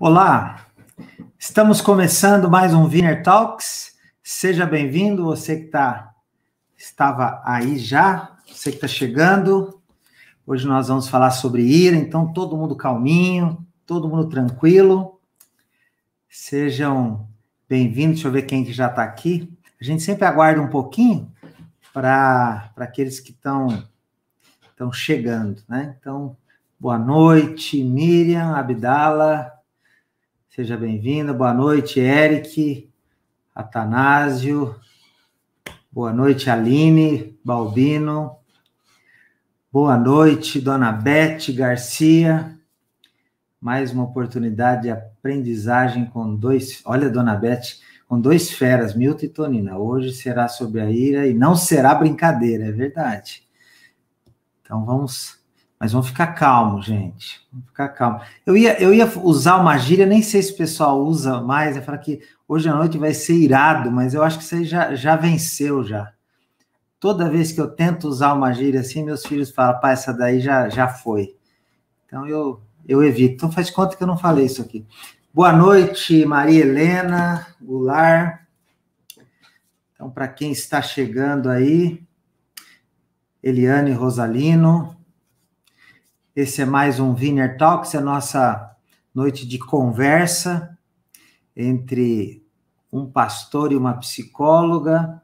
Olá, estamos começando mais um Wiener Talks. Seja bem-vindo, você que estava aí já, você que está chegando. Hoje nós vamos falar sobre ira, então todo mundo calminho, todo mundo tranquilo. Sejam bem-vindos, deixa eu ver quem que já está aqui. A gente sempre aguarda um pouquinho para aqueles que estão chegando, né? Então, boa noite, Miriam, Abdala. Seja bem-vinda. Boa noite, Eric, Atanásio. Boa noite, Aline, Balbino. Boa noite, Dona Beth Garcia. Mais uma oportunidade de aprendizagem com dois... Olha, Dona Beth, com dois feras, Milton e Tonina. Hoje será sobre a ira e não será brincadeira, é verdade. Então Mas vamos ficar calmo, gente. Vamos ficar calmo. Eu ia usar uma gíria, nem sei se o pessoal usa mais. Eu falo que hoje à noite vai ser irado, mas eu acho que isso aí já venceu já. Toda vez que eu tento usar uma gíria assim, meus filhos falam, pai, essa daí já foi. Então eu evito. Então faz conta que eu não falei isso aqui. Boa noite, Maria Helena Goulart. Então, para quem está chegando aí, Eliane Rosalino. Esse é mais um Wiener Talks, é a nossa noite de conversa entre um pastor e uma psicóloga.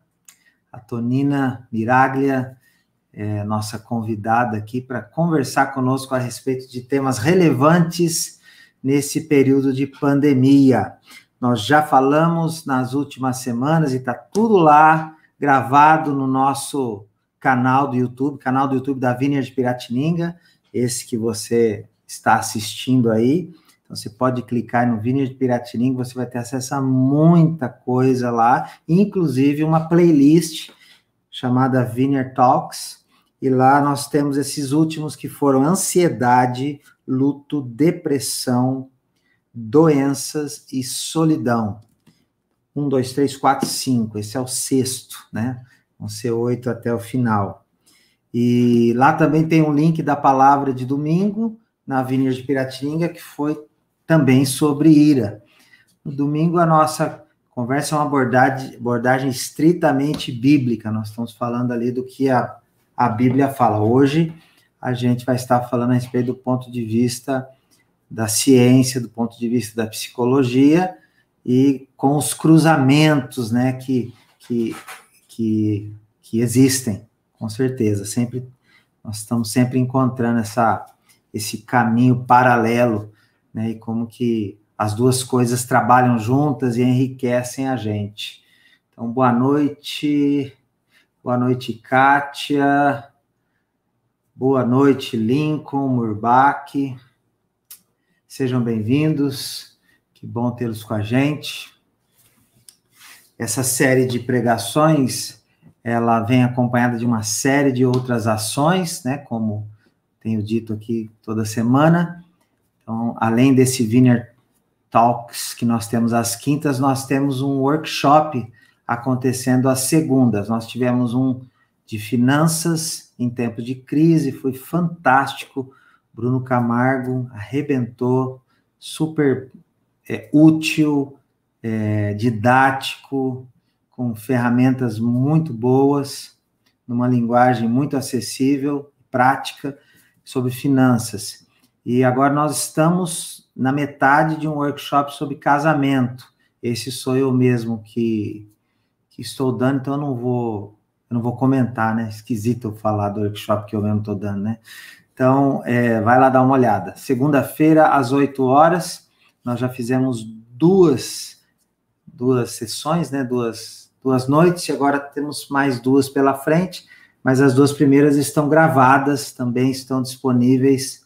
A Tonina Miraglia é nossa convidada aqui para conversar conosco a respeito de temas relevantes nesse período de pandemia. Nós já falamos nas últimas semanas e está tudo lá gravado no nosso canal do YouTube da Wiener de Piratininga, esse que você está assistindo aí. Então, você pode clicar no Wiener de Piratininga, você vai ter acesso a muita coisa lá, inclusive uma playlist chamada Wiener Talks, e lá nós temos esses últimos que foram ansiedade, luto, depressão, doenças e solidão. 1, 2, 3, 4, 5, esse é o sexto, né? Vão ser 8 até o final. E lá também tem um link da palavra de domingo, na Wiener de Piratininga, que foi também sobre ira. No domingo, a nossa conversa é uma abordagem estritamente bíblica. Nós estamos falando ali do que a Bíblia fala. Hoje, a gente vai estar falando a respeito do ponto de vista da ciência, do ponto de vista da psicologia, e com os cruzamentos, né, que existem. Com certeza, nós estamos sempre encontrando esse caminho paralelo, né, e como que as duas coisas trabalham juntas e enriquecem a gente. Então, boa noite, Kátia, boa noite, Lincoln, Murbach, sejam bem-vindos, que bom tê-los com a gente. Essa série de pregações, ela vem acompanhada de uma série de outras ações, né, como tenho dito aqui toda semana. Então, além desse Wiener Talks que nós temos às quintas, nós temos um workshop acontecendo às segundas. Nós tivemos um de finanças em tempo de crise, foi fantástico. Bruno Camargo arrebentou, super útil, didático, com ferramentas muito boas, numa linguagem muito acessível, prática, sobre finanças. E agora nós estamos na metade de um workshop sobre casamento. Esse sou eu mesmo que estou dando, então eu não vou comentar, né? Esquisito eu falar do workshop que eu mesmo estou dando, né? Então, vai lá dar uma olhada. Segunda-feira, às 8 horas, nós já fizemos duas sessões, né? Duas noites, e agora temos mais duas pela frente, mas as duas primeiras estão gravadas, também estão disponíveis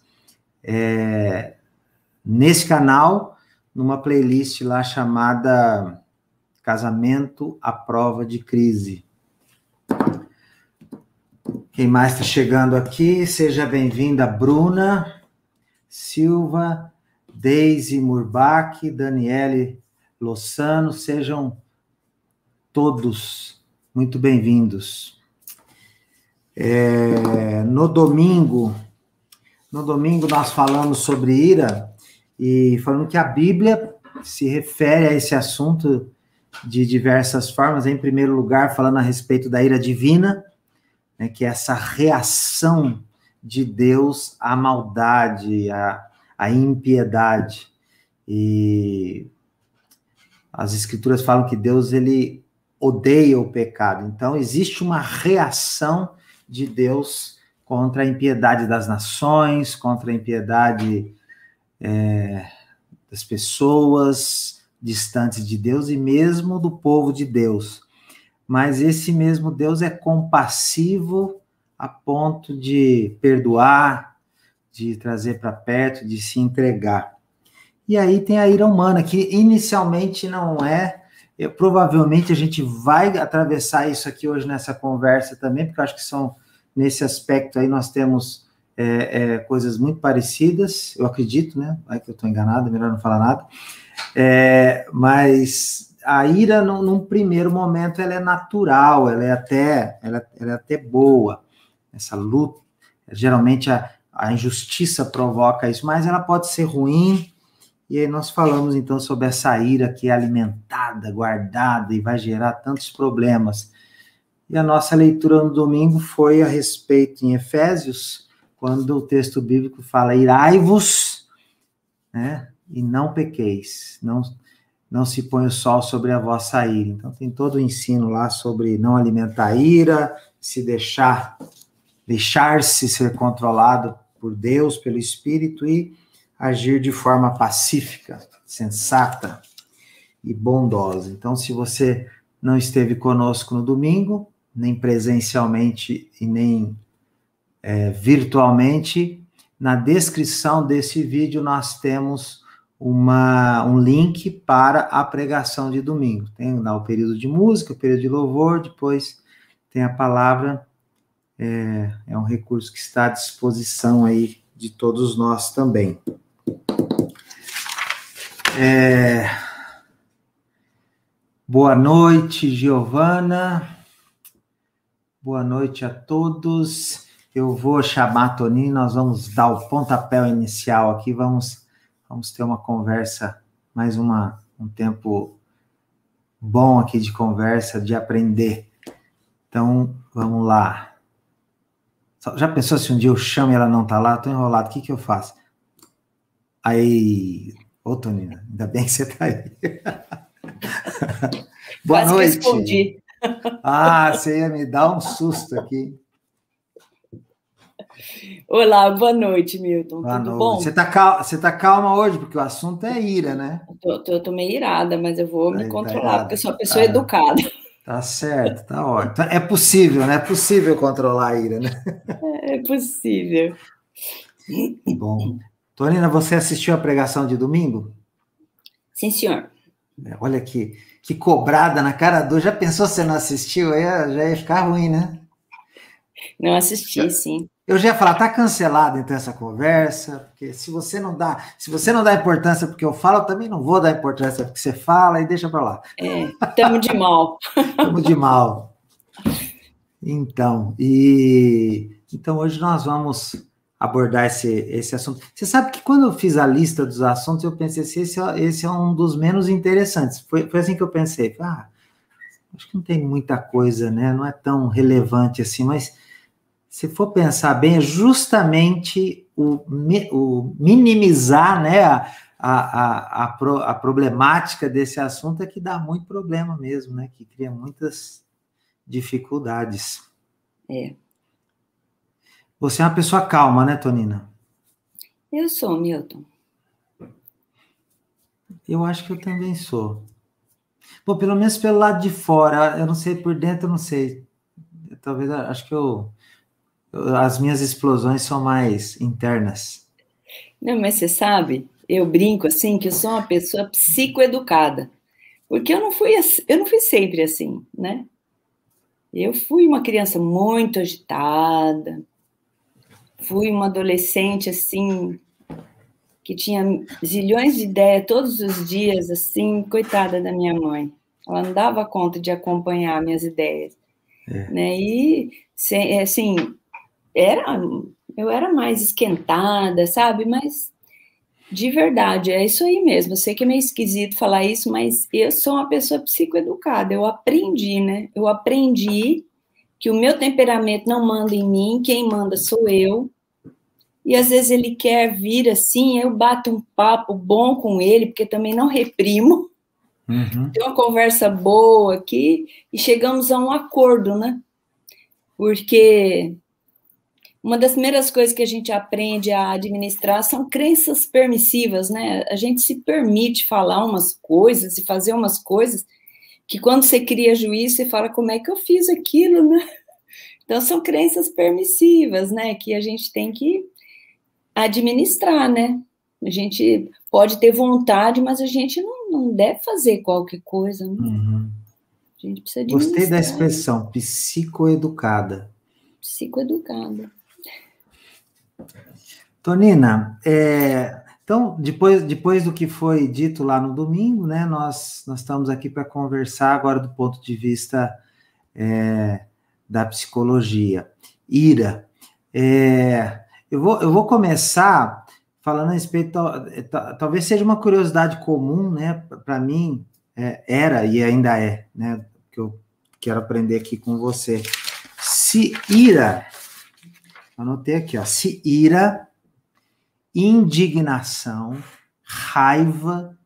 nesse canal, numa playlist lá chamada Casamento à Prova de Crise. Quem mais está chegando aqui? Seja bem-vinda, Bruna Silva, Deise Murbach, Daniele Lossano, sejam todos muito bem-vindos. No domingo nós falamos sobre ira, e falando que a Bíblia se refere a esse assunto de diversas formas. Em primeiro lugar, falando a respeito da ira divina, né, que é essa reação de Deus à maldade, à impiedade. E as Escrituras falam que Deus, ele odeia o pecado. Então, existe uma reação de Deus contra a impiedade das nações, contra a impiedade das pessoas distantes de Deus e mesmo do povo de Deus. Mas esse mesmo Deus é compassivo a ponto de perdoar, de trazer para perto, de se entregar. E aí tem a ira humana, que inicialmente não é. Provavelmente a gente vai atravessar isso aqui hoje nessa conversa também, porque eu acho que nesse aspecto aí nós temos coisas muito parecidas, eu acredito, né? Vai que eu estou enganado, melhor não falar nada. Mas a ira, num primeiro momento, ela é natural, ela é até boa. Essa luta, geralmente a injustiça provoca isso, mas ela pode ser ruim. E aí nós falamos, então, sobre essa ira que é alimentada, guardada e vai gerar tantos problemas. E a nossa leitura no domingo foi a respeito em Efésios, quando o texto bíblico fala, irai-vos, né, e não pequeis, não se põe o sol sobre a vossa ira. Então tem todo o ensino lá sobre não alimentar a ira, se deixar-se ser controlado por Deus, pelo Espírito, e agir de forma pacífica, sensata e bondosa. Então, se você não esteve conosco no domingo, nem presencialmente e nem virtualmente, na descrição desse vídeo nós temos um link para a pregação de domingo. Tem lá o período de música, o período de louvor, depois tem a palavra, é um recurso que está à disposição aí de todos nós também. Boa noite, Giovana. Boa noite a todos. Eu vou chamar a Toninho, nós vamos dar o pontapé inicial aqui, vamos ter uma conversa, mais um tempo bom aqui de conversa, de aprender. Então, vamos lá. Já pensou se um dia eu chamo e ela não está lá? Estou enrolado, o que eu faço? Aí, ô Toninho, ainda bem que você está aí. Boa Quase noite. Que respondi. Você ia me dar um susto aqui. Olá, boa noite, Milton. Boa Tudo noite. bom? Você tá calma hoje, porque o assunto é ira, né? Tô meio irada, mas eu vou me controlar, irada. porque eu sou uma pessoa educada. Tá certo, tá ótimo. É possível, né? É possível controlar a ira, né? É possível. Bom. Tonina, você assistiu a pregação de domingo? Sim, senhor. Olha que cobrada na cara do. Já pensou se você não assistiu? Já ia ficar ruim, né? Não assisti, sim. Eu já ia falar, tá cancelado então essa conversa, porque se você não dá importância porque eu falo, eu também não vou dar importância porque você fala e deixa para lá. Tamo de mal. Tamo de mal. Então, então hoje nós vamos abordar esse assunto. Você sabe que quando eu fiz a lista dos assuntos, eu pensei assim, esse é um dos menos interessantes. Foi assim que eu pensei. Acho que não tem muita coisa, né? Não é tão relevante assim, mas se for pensar bem, é justamente o minimizar, né, a problemática desse assunto é que dá muito problema mesmo, né? Que cria muitas dificuldades. Você é uma pessoa calma, né, Tonina? Eu sou, Milton. Eu acho que eu também sou. Bom, pelo menos pelo lado de fora, eu não sei, por dentro eu não sei. Talvez, acho que as minhas explosões são mais internas. Não, mas você sabe, eu brinco assim que eu sou uma pessoa psicoeducada, porque eu não fui sempre assim, né? Eu fui uma criança muito agitada, fui uma adolescente assim que tinha zilhões de ideias todos os dias, assim, coitada da minha mãe. Ela não dava conta de acompanhar minhas ideias, né? E assim, eu era mais esquentada, sabe? Mas De verdade, é isso aí mesmo. Eu sei que é meio esquisito falar isso, mas eu sou uma pessoa psicoeducada. Eu aprendi, né? Eu aprendi que o meu temperamento não manda em mim, quem manda sou eu. E às vezes ele quer vir assim, eu bato um papo bom com ele, porque também não reprimo. Uhum. Tem uma conversa boa aqui e chegamos a um acordo, né? Porque uma das primeiras coisas que a gente aprende a administrar são crenças permissivas, né? A gente se permite falar umas coisas e fazer umas coisas que quando você cria juízo, você fala, como é que eu fiz aquilo, né? Então, são crenças permissivas, né? Que a gente tem que administrar, né? A gente pode ter vontade, mas a gente não deve fazer qualquer coisa, né? Uhum. A gente precisa Gostei da administrar. expressão, psicoeducada. Psicoeducada. Tonina, então, depois do que foi dito lá no domingo, né, nós estamos aqui para conversar agora do ponto de vista da psicologia. Ira, eu vou começar falando a respeito, talvez seja uma curiosidade comum, né, para mim, era e ainda é, né, que eu quero aprender aqui com você. Se ira, anotei aqui, ó, se ira, indignação, raiva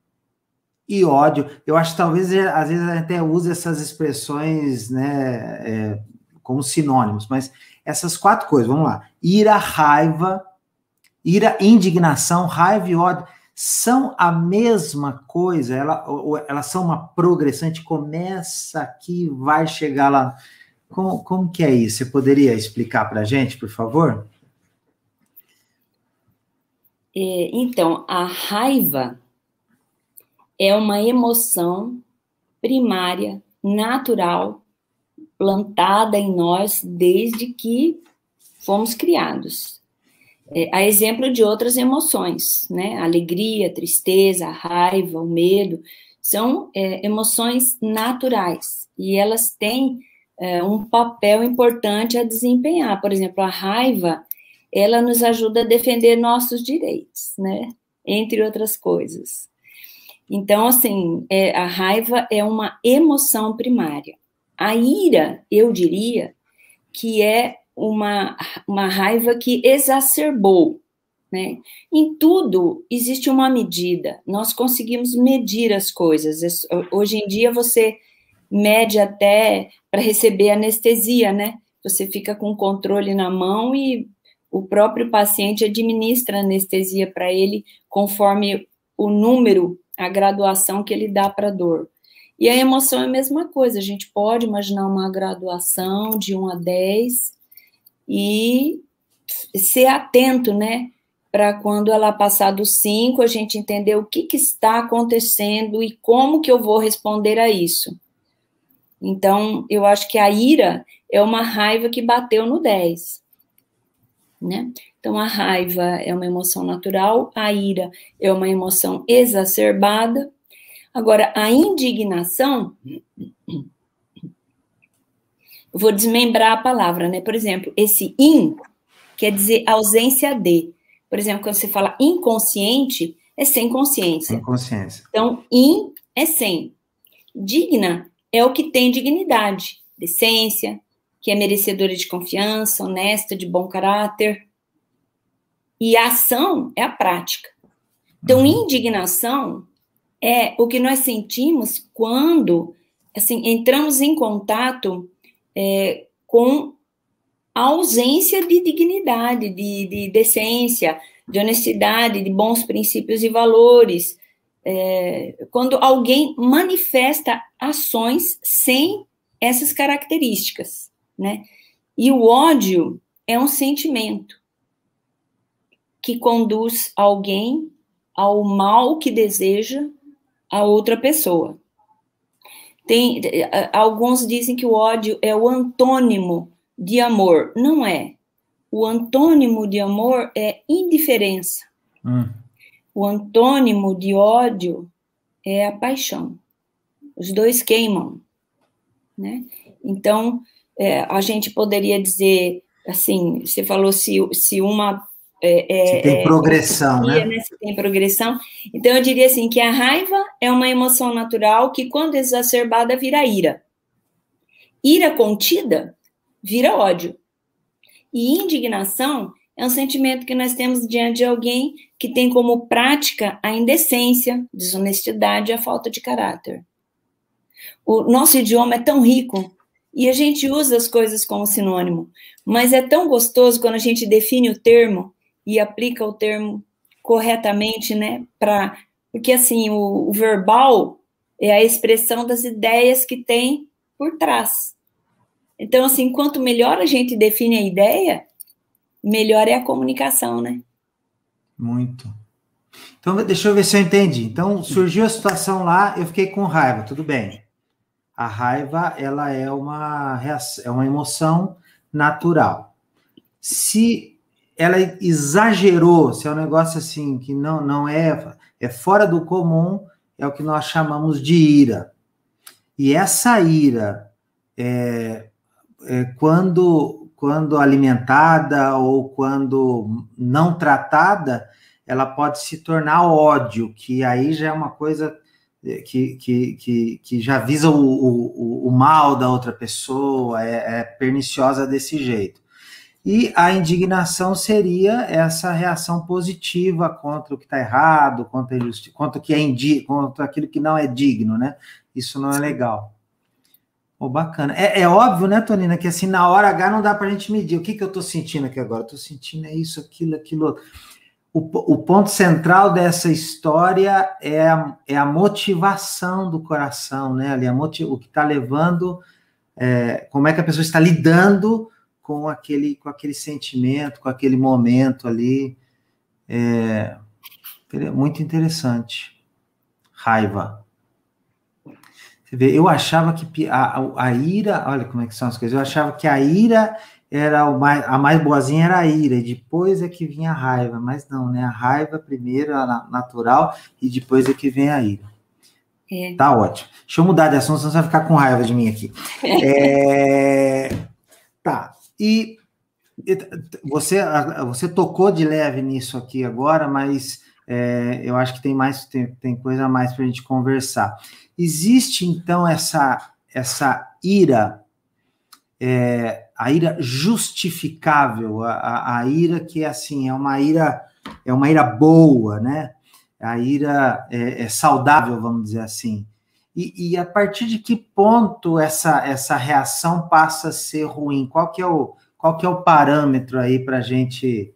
e ódio. Eu acho que talvez, às vezes, a gente até usa essas expressões, né, como sinônimos, mas essas 4 coisas, vamos lá. Ira, indignação, raiva e ódio são a mesma coisa, elas são uma progressão, a gente começa aqui, vai chegar lá. Como que é isso? Você poderia explicar para a gente, por favor? Então, a raiva é uma emoção primária, natural, plantada em nós desde que fomos criados. A exemplo de outras emoções, né? A alegria, a tristeza, a raiva, o medo, são emoções naturais e elas têm um papel importante a desempenhar. Por exemplo, a raiva, ela nos ajuda a defender nossos direitos, né? Entre outras coisas. Então, assim, a raiva é uma emoção primária. A ira, eu diria, que é uma raiva que exacerbou, né? Em tudo existe uma medida. Nós conseguimos medir as coisas. Hoje em dia você mede até para receber anestesia, né? Você fica com o controle na mão e o próprio paciente administra anestesia para ele conforme o número, a graduação que ele dá para a dor. E a emoção é a mesma coisa. A gente pode imaginar uma graduação de 1 a 10 e ser atento, né? Para quando ela passar do 5, a gente entender o que está acontecendo e como que eu vou responder a isso. Então, eu acho que a ira é uma raiva que bateu no 10, né? Então, a raiva é uma emoção natural, a ira é uma emoção exacerbada. Agora, a indignação, eu vou desmembrar a palavra, né? Por exemplo, esse in quer dizer ausência de. Por exemplo, quando você fala inconsciente, é sem consciência. Sem consciência. Então, in é sem. Digna é o que tem dignidade, decência, que é merecedora de confiança, honesta, de bom caráter. E a ação é a prática. Então, indignação é o que nós sentimos quando, assim, entramos em contato com a ausência de dignidade, de decência, de honestidade, de bons princípios e valores. Quando alguém manifesta ações sem essas características, né? E o ódio é um sentimento que conduz alguém ao mal que deseja a outra pessoa. Alguns dizem que o ódio é o antônimo de amor. Não é. O antônimo de amor é indiferença. O antônimo de ódio é a paixão. Os dois queimam, né? Então, a gente poderia dizer, assim, você falou se uma Se tem progressão, né? Se tem progressão. Então, eu diria assim, que a raiva é uma emoção natural que, quando exacerbada, vira ira. Ira contida vira ódio. E indignação é um sentimento que nós temos diante de alguém que tem como prática a indecência, desonestidade e a falta de caráter. O nosso idioma é tão rico e a gente usa as coisas como sinônimo, mas é tão gostoso quando a gente define o termo e aplica o termo corretamente, né? Porque, assim, o verbal é a expressão das ideias que tem por trás. Então, assim, quanto melhor a gente define a ideia, melhor é a comunicação, né? Muito. Então, deixa eu ver se eu entendi. Então, surgiu a situação lá, eu fiquei com raiva, tudo bem. A raiva, ela é uma reação, é uma emoção natural. Se ela exagerou, se é um negócio assim que não é fora do comum, é o que nós chamamos de ira. E essa ira, quando alimentada ou quando não tratada, ela pode se tornar ódio, que aí já é uma coisa que já visa o mal da outra pessoa, é perniciosa desse jeito. E a indignação seria essa reação positiva contra o que está errado, contra aquilo que não é digno, né? Isso não é legal. Oh, bacana. É óbvio, né, Tonina, que assim, na hora H não dá para a gente medir. O que eu estou sentindo aqui agora? Estou sentindo isso, aquilo outro. O ponto central dessa história é a motivação do coração, né? Ali, o que está levando, como é que a pessoa está lidando com aquele sentimento, com aquele momento ali. Muito interessante. Raiva. Você vê, eu achava que a ira, olha como é que são as coisas, eu achava que a ira era a mais boazinha era a ira, e depois é que vinha a raiva, mas não, né? A raiva primeiro, a natural, e depois é que vem a ira. Tá ótimo. Deixa eu mudar de assunto, senão você vai ficar com raiva de mim aqui. Tá, e você tocou de leve nisso aqui agora, mas eu acho que tem coisa a mais para a gente conversar. Existe, então, essa ira, a ira justificável, a ira que, assim, é uma ira boa, né? A ira é saudável, vamos dizer assim. E a partir de que ponto essa reação passa a ser ruim? Qual que é o parâmetro aí para a gente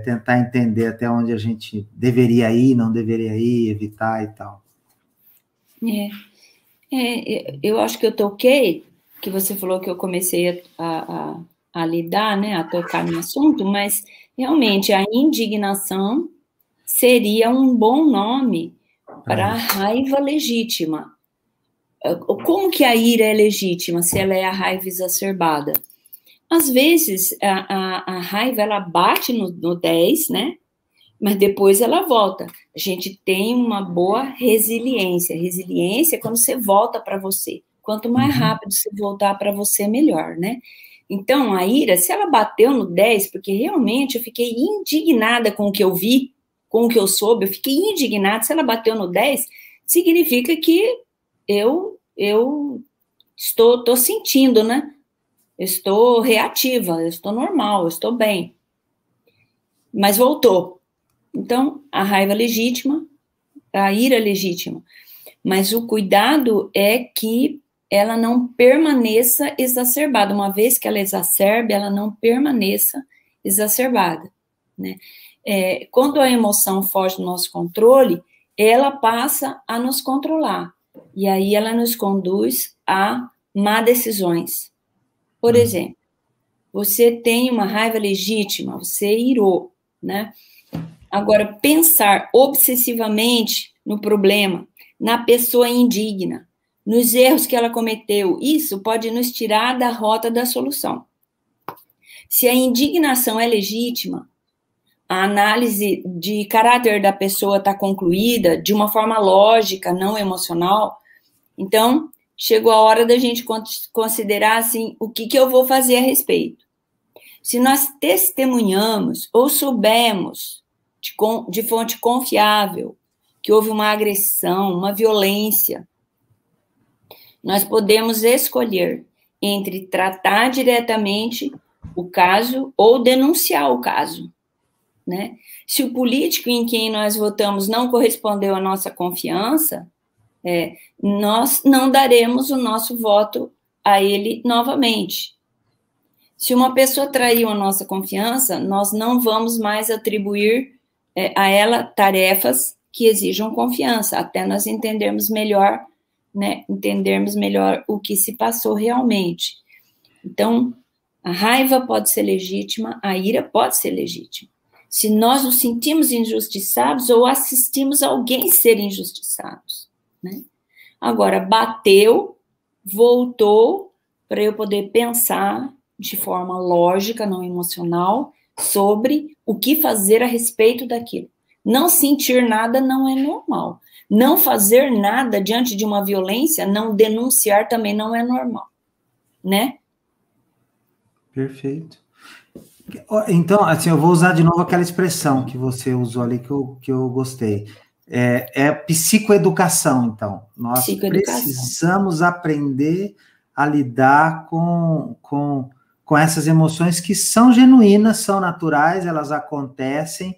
tentar entender até onde a gente deveria ir, não deveria ir, evitar e tal? Eu acho que eu toquei, que você falou que eu comecei a lidar, né, a tocar no assunto, mas realmente a indignação seria um bom nome para a raiva legítima. Como que a ira é legítima, se ela é a raiva exacerbada? Às vezes, a raiva, ela bate no 10, né? Mas depois ela volta. A gente tem uma boa resiliência. Resiliência é quando você volta para você. Quanto mais rápido você voltar para você, melhor, né? Então, a ira, se ela bateu no 10, porque realmente eu fiquei indignada com o que eu vi, com o que eu soube, eu fiquei indignada, se ela bateu no 10, significa que eu estou sentindo, né? Eu estou reativa, eu estou normal, eu estou bem. Mas voltou. Então, a raiva legítima, a ira legítima. Mas o cuidado é que ela não permaneça exacerbada. Uma vez que ela exacerbe, ela não permaneça exacerbada, né? Quando a emoção foge do nosso controle, ela passa a nos controlar. E aí ela nos conduz a má decisões. Por exemplo, você tem uma raiva legítima, você irou, né? Agora, pensar obsessivamente no problema, na pessoa indigna, nos erros que ela cometeu, isso pode nos tirar da rota da solução. Se a indignação é legítima, a análise de caráter da pessoa está concluída de uma forma lógica, não emocional, então chegou a hora da gente considerar assim, o que eu vou fazer a respeito. Se nós testemunhamos ou soubemos de fonte confiável que houve uma agressão, uma violência, nós podemos escolher entre tratar diretamente o caso ou denunciar o caso, né? Se o político em quem nós votamos não correspondeu à nossa confiança, nós não daremos o nosso voto a ele novamente. Se uma pessoa traiu a nossa confiança, nós não vamos mais atribuir a ela tarefas que exijam confiança, até nós entendermos melhor, né, entendermos melhor o que se passou realmente. Então, a raiva pode ser legítima, a ira pode ser legítima. Se nós nos sentimos injustiçados ou assistimos alguém ser injustiçados, né? Agora, bateu, voltou, para eu poder pensar de forma lógica, não emocional, sobre o que fazer a respeito daquilo. Não sentir nada não é normal. Não fazer nada diante de uma violência, não denunciar também não é normal, né? Perfeito. Então, assim, eu vou usar de novo aquela expressão que você usou ali, que eu gostei. É psicoeducação, então. Nós precisamos aprender a lidar com essas emoções que são genuínas, são naturais, elas acontecem.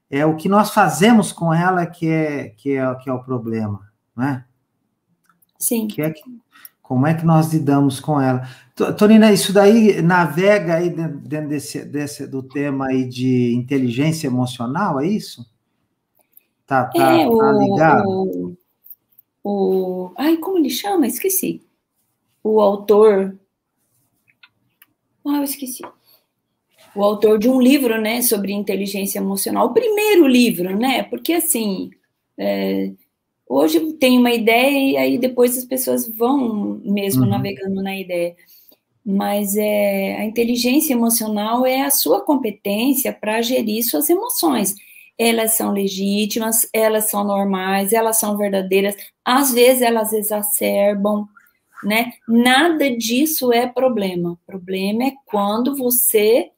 É o que nós fazemos com ela que é o problema, não é? Sim. Como é que nós lidamos com ela? Tonina, isso daí navega aí dentro do tema aí de inteligência emocional, é isso? Tá ligado? Ai, como ele chama? Esqueci. O autor... eu esqueci. O autor de um livro, né, sobre inteligência emocional. O primeiro livro, né? Porque, assim... hoje tem uma ideia e aí depois as pessoas vão mesmo navegando na ideia. Mas a inteligência emocional é a sua competência para gerir suas emoções. Elas são legítimas, elas são normais, elas são verdadeiras. Às vezes elas exacerbam, né? Nada disso é problema. O problema é quando você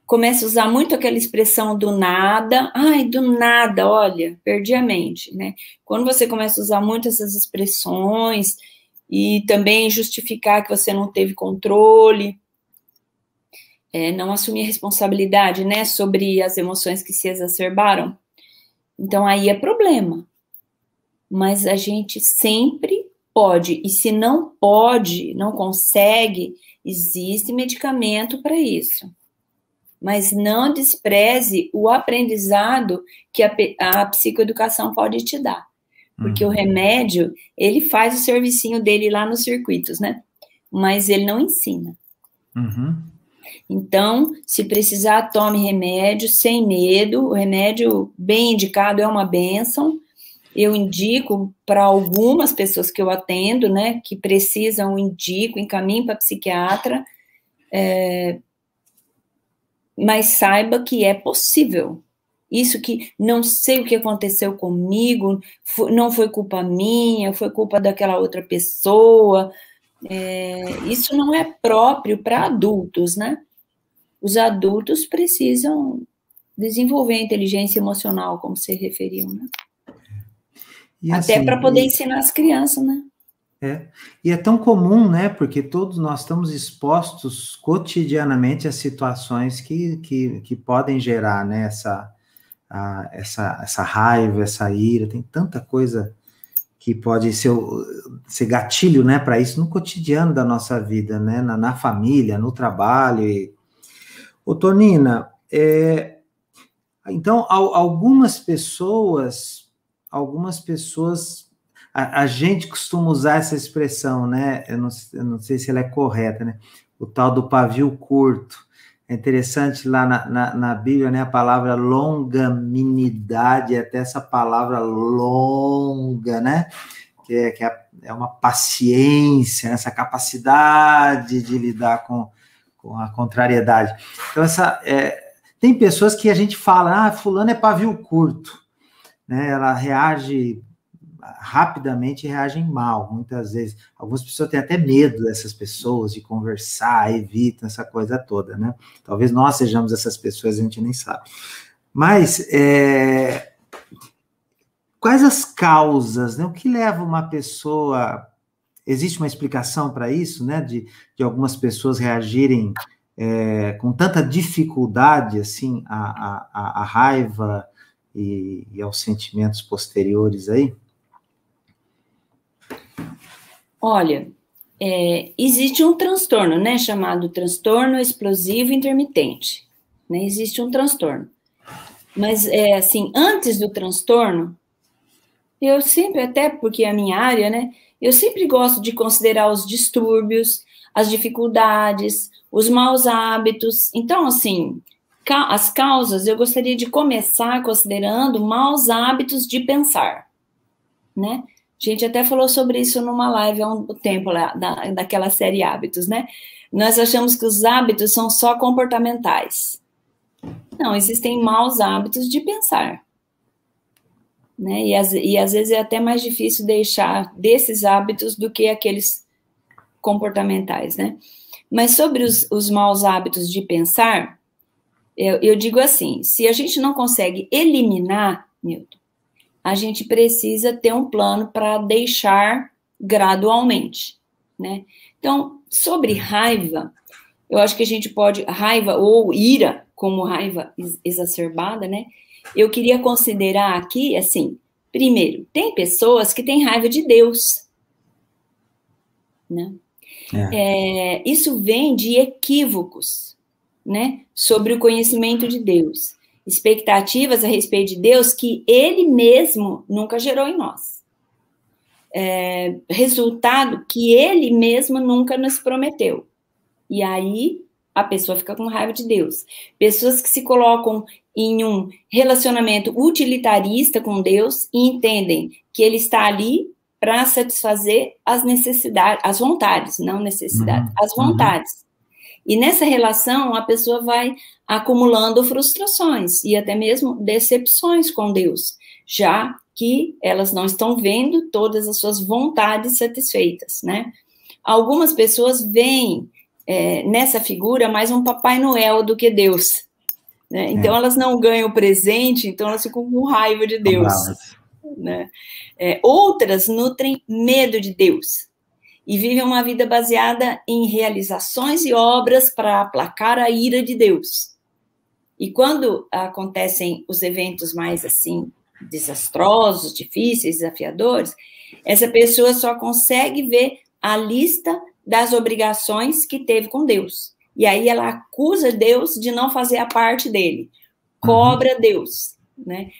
começa a usar muito aquela expressão do nada. Ai, do nada, olha, perdi a mente, né? Quando você começa a usar muito essas expressões e também justificar que você não teve controle, não assumir a responsabilidade, né, sobre as emoções que se exacerbaram, então aí é problema. Mas a gente sempre pode, e se não pode, não consegue, existe medicamento para isso. Mas não despreze o aprendizado que a psicoeducação pode te dar. Porque o remédio, ele faz o servicinho dele lá nos circuitos, né? Mas ele não ensina. Então, se precisar, tome remédio sem medo. O remédio bem indicado é uma bênção. Eu indico para algumas pessoas que eu atendo, né? Que precisam, indico, encaminho para psiquiatra. Mas saiba que é possível. Isso que não sei o que aconteceu comigo, não foi culpa minha, foi culpa daquela outra pessoa. Isso não é próprio para adultos, né? Os adultos precisam desenvolver a inteligência emocional, como você referiu, né? Até assim, para poder ensinar as crianças, né? E é tão comum, né? Porque todos nós estamos expostos cotidianamente a situações que podem gerar, né? Essa raiva, essa ira, tem tanta coisa que pode ser gatilho, né, para isso no cotidiano da nossa vida, né, na família, no trabalho. Ô, Tonina, então, algumas pessoas, a gente costuma usar essa expressão, né, eu não sei se ela é correta, né, o tal do pavio curto. É interessante lá na Bíblia, né, a palavra longanimidade, até essa palavra longa, né, que é uma paciência, essa capacidade de lidar com a contrariedade. Então, tem pessoas que a gente fala, fulano é pavio curto, né, ela reage rapidamente reagem mal, muitas vezes. Algumas pessoas têm até medo dessas pessoas, de conversar, evitam essa coisa toda, né? Talvez nós sejamos essas pessoas, a gente nem sabe. Mas, quais as causas, né? O que leva uma pessoa... Existe uma explicação para isso, né? De algumas pessoas reagirem com tanta dificuldade, assim, à raiva e aos sentimentos posteriores aí? Olha, existe um transtorno, né? Chamado transtorno explosivo intermitente. Né? Existe um transtorno. Mas, assim, antes do transtorno, eu sempre, até porque é a minha área, né? Eu sempre gosto de considerar os distúrbios, as dificuldades, os maus hábitos. Então, assim, as causas, eu gostaria de começar considerando maus hábitos de pensar, né? A gente até falou sobre isso numa live há um tempo, lá, daquela série Hábitos, né? Nós achamos que os hábitos são só comportamentais. Não, existem maus hábitos de pensar. Né? E às vezes é até mais difícil deixar desses hábitos do que aqueles comportamentais, né? Mas sobre os maus hábitos de pensar, eu digo assim, se a gente não consegue eliminar, Newton, a gente precisa ter um plano para deixar gradualmente, né? Então, sobre raiva, eu acho que a gente pode, raiva ou ira, como raiva exacerbada, né? Eu queria considerar aqui, assim, primeiro, tem pessoas que têm raiva de Deus, né? Isso vem de equívocos, né? Sobre o conhecimento de Deus. Expectativas a respeito de Deus que Ele mesmo nunca gerou em nós. Resultado que Ele mesmo nunca nos prometeu. E aí a pessoa fica com raiva de Deus. Pessoas que se colocam em um relacionamento utilitarista com Deus e entendem que Ele está ali para satisfazer as necessidades, as vontades, não necessidades, as vontades. E nessa relação, a pessoa vai acumulando frustrações e até mesmo decepções com Deus, já que elas não estão vendo todas as suas vontades satisfeitas, né? Algumas pessoas veem nessa figura mais um Papai Noel do que Deus, né? Então, elas não ganham presente, então elas ficam com raiva de Deus, né? Outras nutrem medo de Deus e vivem uma vida baseada em realizações e obras para aplacar a ira de Deus. E quando acontecem os eventos mais, assim, desastrosos, difíceis, desafiadores, essa pessoa só consegue ver a lista das obrigações que teve com Deus. E aí ela acusa Deus de não fazer a parte dele. Cobra Deus, né?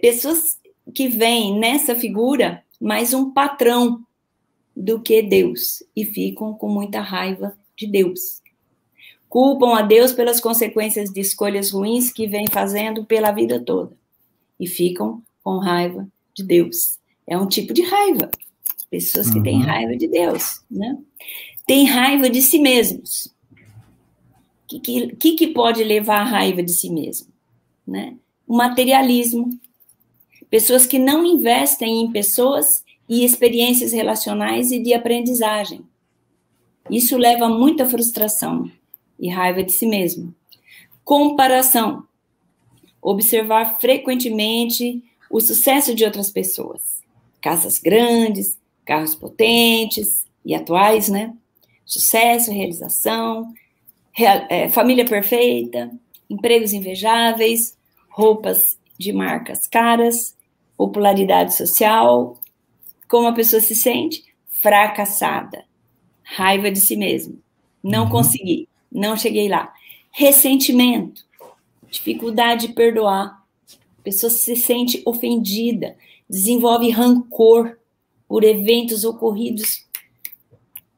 Pessoas que veem nessa figura mais um patrão do que Deus e ficam com muita raiva de Deus. Culpam a Deus pelas consequências de escolhas ruins que vem fazendo pela vida toda e ficam com raiva de Deus. É um tipo de raiva. Pessoas que têm raiva de Deus, né? Têm raiva de si mesmos. O que pode levar à raiva de si mesmo? Né? O materialismo. Pessoas que não investem em pessoas e experiências relacionais e de aprendizagem. Isso leva a muita frustração e raiva de si mesmo. Comparação. Observar frequentemente o sucesso de outras pessoas. Casas grandes, carros potentes e atuais, né? Sucesso, realização, família perfeita, empregos invejáveis, roupas de marcas caras, popularidade social. Como a pessoa se sente? Fracassada. Raiva de si mesmo. Não consegui, não cheguei lá. Ressentimento, dificuldade de perdoar. A pessoa se sente ofendida, desenvolve rancor por eventos ocorridos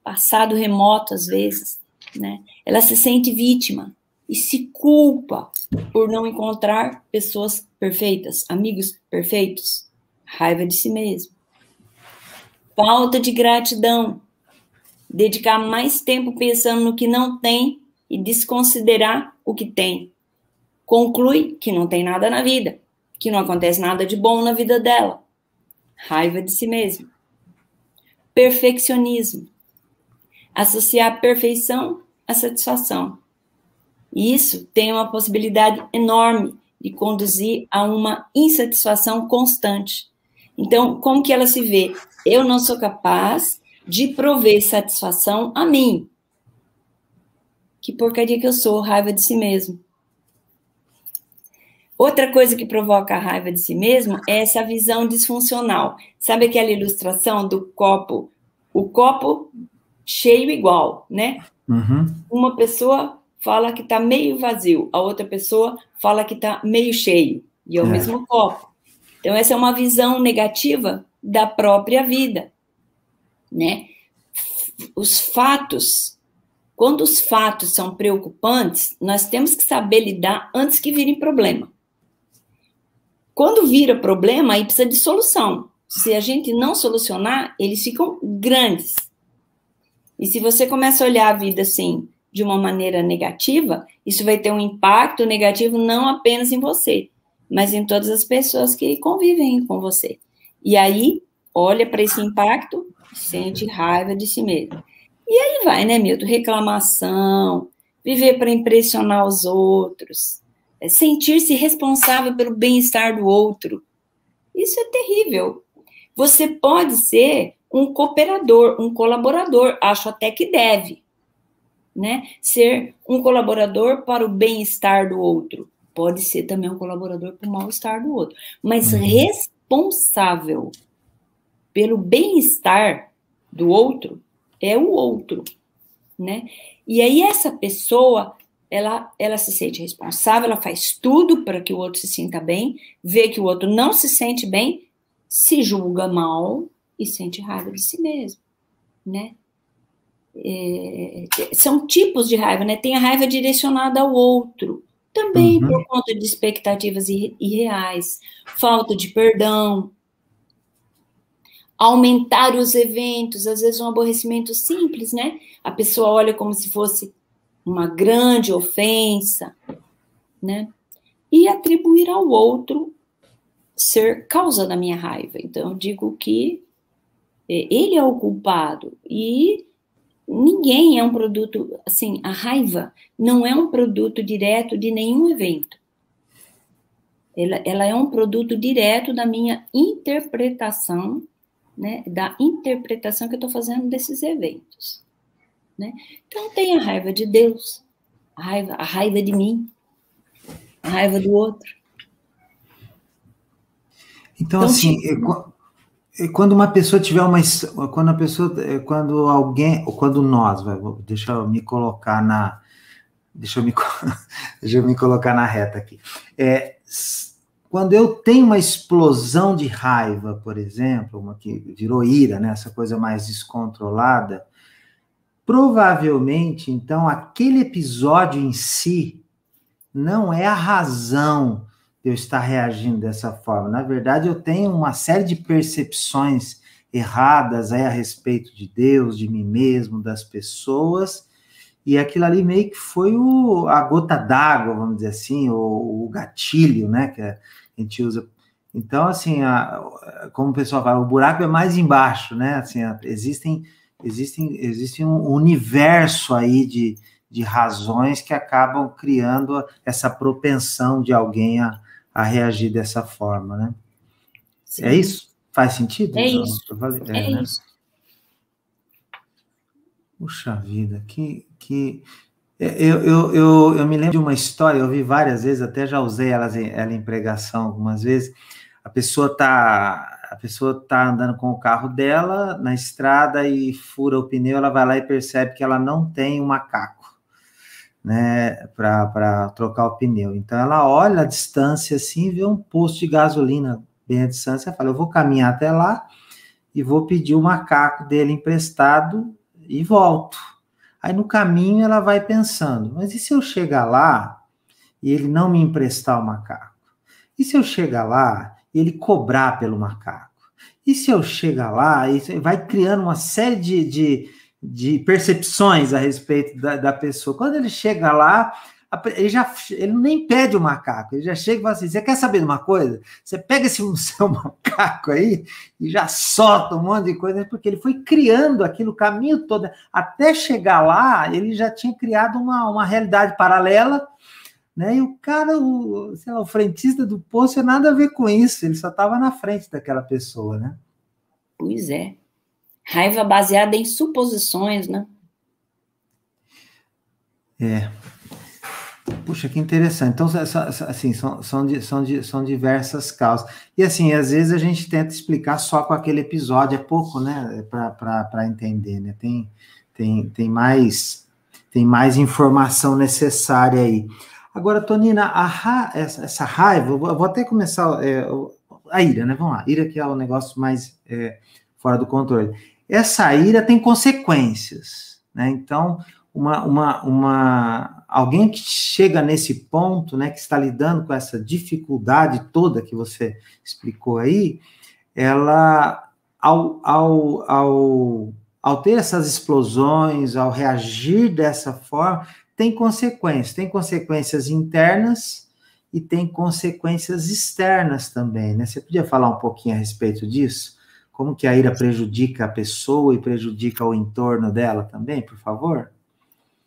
passado remoto, às vezes, né? Ela se sente vítima e se culpa por não encontrar pessoas perfeitas, amigos perfeitos. Raiva de si mesmo. Falta de gratidão. Dedicar mais tempo pensando no que não tem e desconsiderar o que tem. Conclui que não tem nada na vida, que não acontece nada de bom na vida dela. Raiva de si mesmo. Perfeccionismo. Associar perfeição à satisfação. E isso tem uma possibilidade enorme de conduzir a uma insatisfação constante. Então, como que ela se vê? Eu não sou capaz de prover satisfação a mim. Que porcaria que eu sou, raiva de si mesmo. Outra coisa que provoca a raiva de si mesmo é essa visão disfuncional. Sabe aquela ilustração do copo? O copo cheio igual, né? Uhum. Uma pessoa fala que está meio vazio, a outra pessoa fala que está meio cheio, e é o mesmo copo. Então, essa é uma visão negativa da própria vida, né? Os fatos, quando os fatos são preocupantes, nós temos que saber lidar antes que virem problema. Quando vira problema, aí precisa de solução. Se a gente não solucionar, eles ficam grandes. E se você começa a olhar a vida assim, de uma maneira negativa, isso vai ter um impacto negativo não apenas em você, mas em todas as pessoas que convivem com você. E aí, olha para esse impacto, sente raiva de si mesmo. E aí vai, né, Milton? Reclamação, viver para impressionar os outros, sentir-se responsável pelo bem-estar do outro. Isso é terrível. Você pode ser um cooperador, um colaborador, acho até que deve, né? Ser um colaborador para o bem-estar do outro. Pode ser também um colaborador para o mal-estar do outro. Mas responsável pelo bem-estar do outro é o outro, né? E aí essa pessoa, ela se sente responsável, ela faz tudo para que o outro se sinta bem, vê que o outro não se sente bem, se julga mal e sente raiva de si mesmo, né? São tipos de raiva, né? Tem a raiva direcionada ao outro, também por conta de expectativas irreais, falta de perdão, aumentar os eventos, às vezes um aborrecimento simples, né? A pessoa olha como se fosse uma grande ofensa, né? E atribuir ao outro ser causa da minha raiva. Então, eu digo que ele é o culpado e ninguém é um produto, assim, a raiva não é um produto direto de nenhum evento. Ela é um produto direto da minha interpretação, né, da interpretação que eu estou fazendo desses eventos, né? Então, tem a raiva de Deus, a raiva de mim, a raiva do outro. Então assim, quando uma pessoa tiver quando alguém, ou quando nós, deixa eu me colocar na reta aqui. Quando eu tenho uma explosão de raiva, por exemplo, uma que virou ira, né, essa coisa mais descontrolada, provavelmente, então, aquele episódio em si não é a razão de eu estar reagindo dessa forma. Na verdade, eu tenho uma série de percepções erradas aí a respeito de Deus, de mim mesmo, das pessoas, e aquilo ali meio que foi a gota d'água, vamos dizer assim, o gatilho, né, que a gente usa. Então, assim, como o pessoal fala, o buraco é mais embaixo, né, assim, existe um universo aí de razões que acabam criando essa propensão de alguém a reagir dessa forma, né? Sim. É isso? Faz sentido? É isso. É né? Isso. Puxa vida, eu me lembro de uma história, eu vi várias vezes, até já usei ela em pregação algumas vezes. A pessoa tá andando com o carro dela na estrada e fura o pneu, ela vai lá e percebe que ela não tem um macaco, né, para trocar o pneu. Então ela olha a distância assim, vê um posto de gasolina bem à distância, fala, eu vou caminhar até lá e vou pedir o macaco dele emprestado e volto. Aí no caminho ela vai pensando, mas e se eu chegar lá e ele não me emprestar o macaco? E se eu chegar lá e ele cobrar pelo macaco? E se eu chegar lá e vai criando uma série de percepções a respeito da pessoa? Quando ele chega lá, ele nem pede o macaco, ele já chega e fala assim, você quer saber de uma coisa? Você pega esse seu macaco aí e já solta um monte de coisa, porque ele foi criando aquilo, o caminho todo, até chegar lá, ele já tinha criado uma realidade paralela, né? E o cara, sei lá, o frentista do poço, nada a ver com isso, ele só estava na frente daquela pessoa, né? Pois é. Raiva baseada em suposições, né? Puxa, que interessante. Então, assim, são diversas causas. E, assim, às vezes a gente tenta explicar só com aquele episódio, é pouco, né, para entender, né? Tem mais informação necessária aí. Agora, Tonina, essa raiva, eu vou até começar, a ira, né? Vamos lá, ira que é o negócio mais fora do controle. Essa ira tem consequências, né? Então, alguém que chega nesse ponto, né, que está lidando com essa dificuldade toda que você explicou aí, ela, ao ter essas explosões, ao reagir dessa forma, tem consequências internas e tem consequências externas também, né? Você podia falar um pouquinho a respeito disso? Como que a ira prejudica a pessoa e prejudica o entorno dela também, por favor?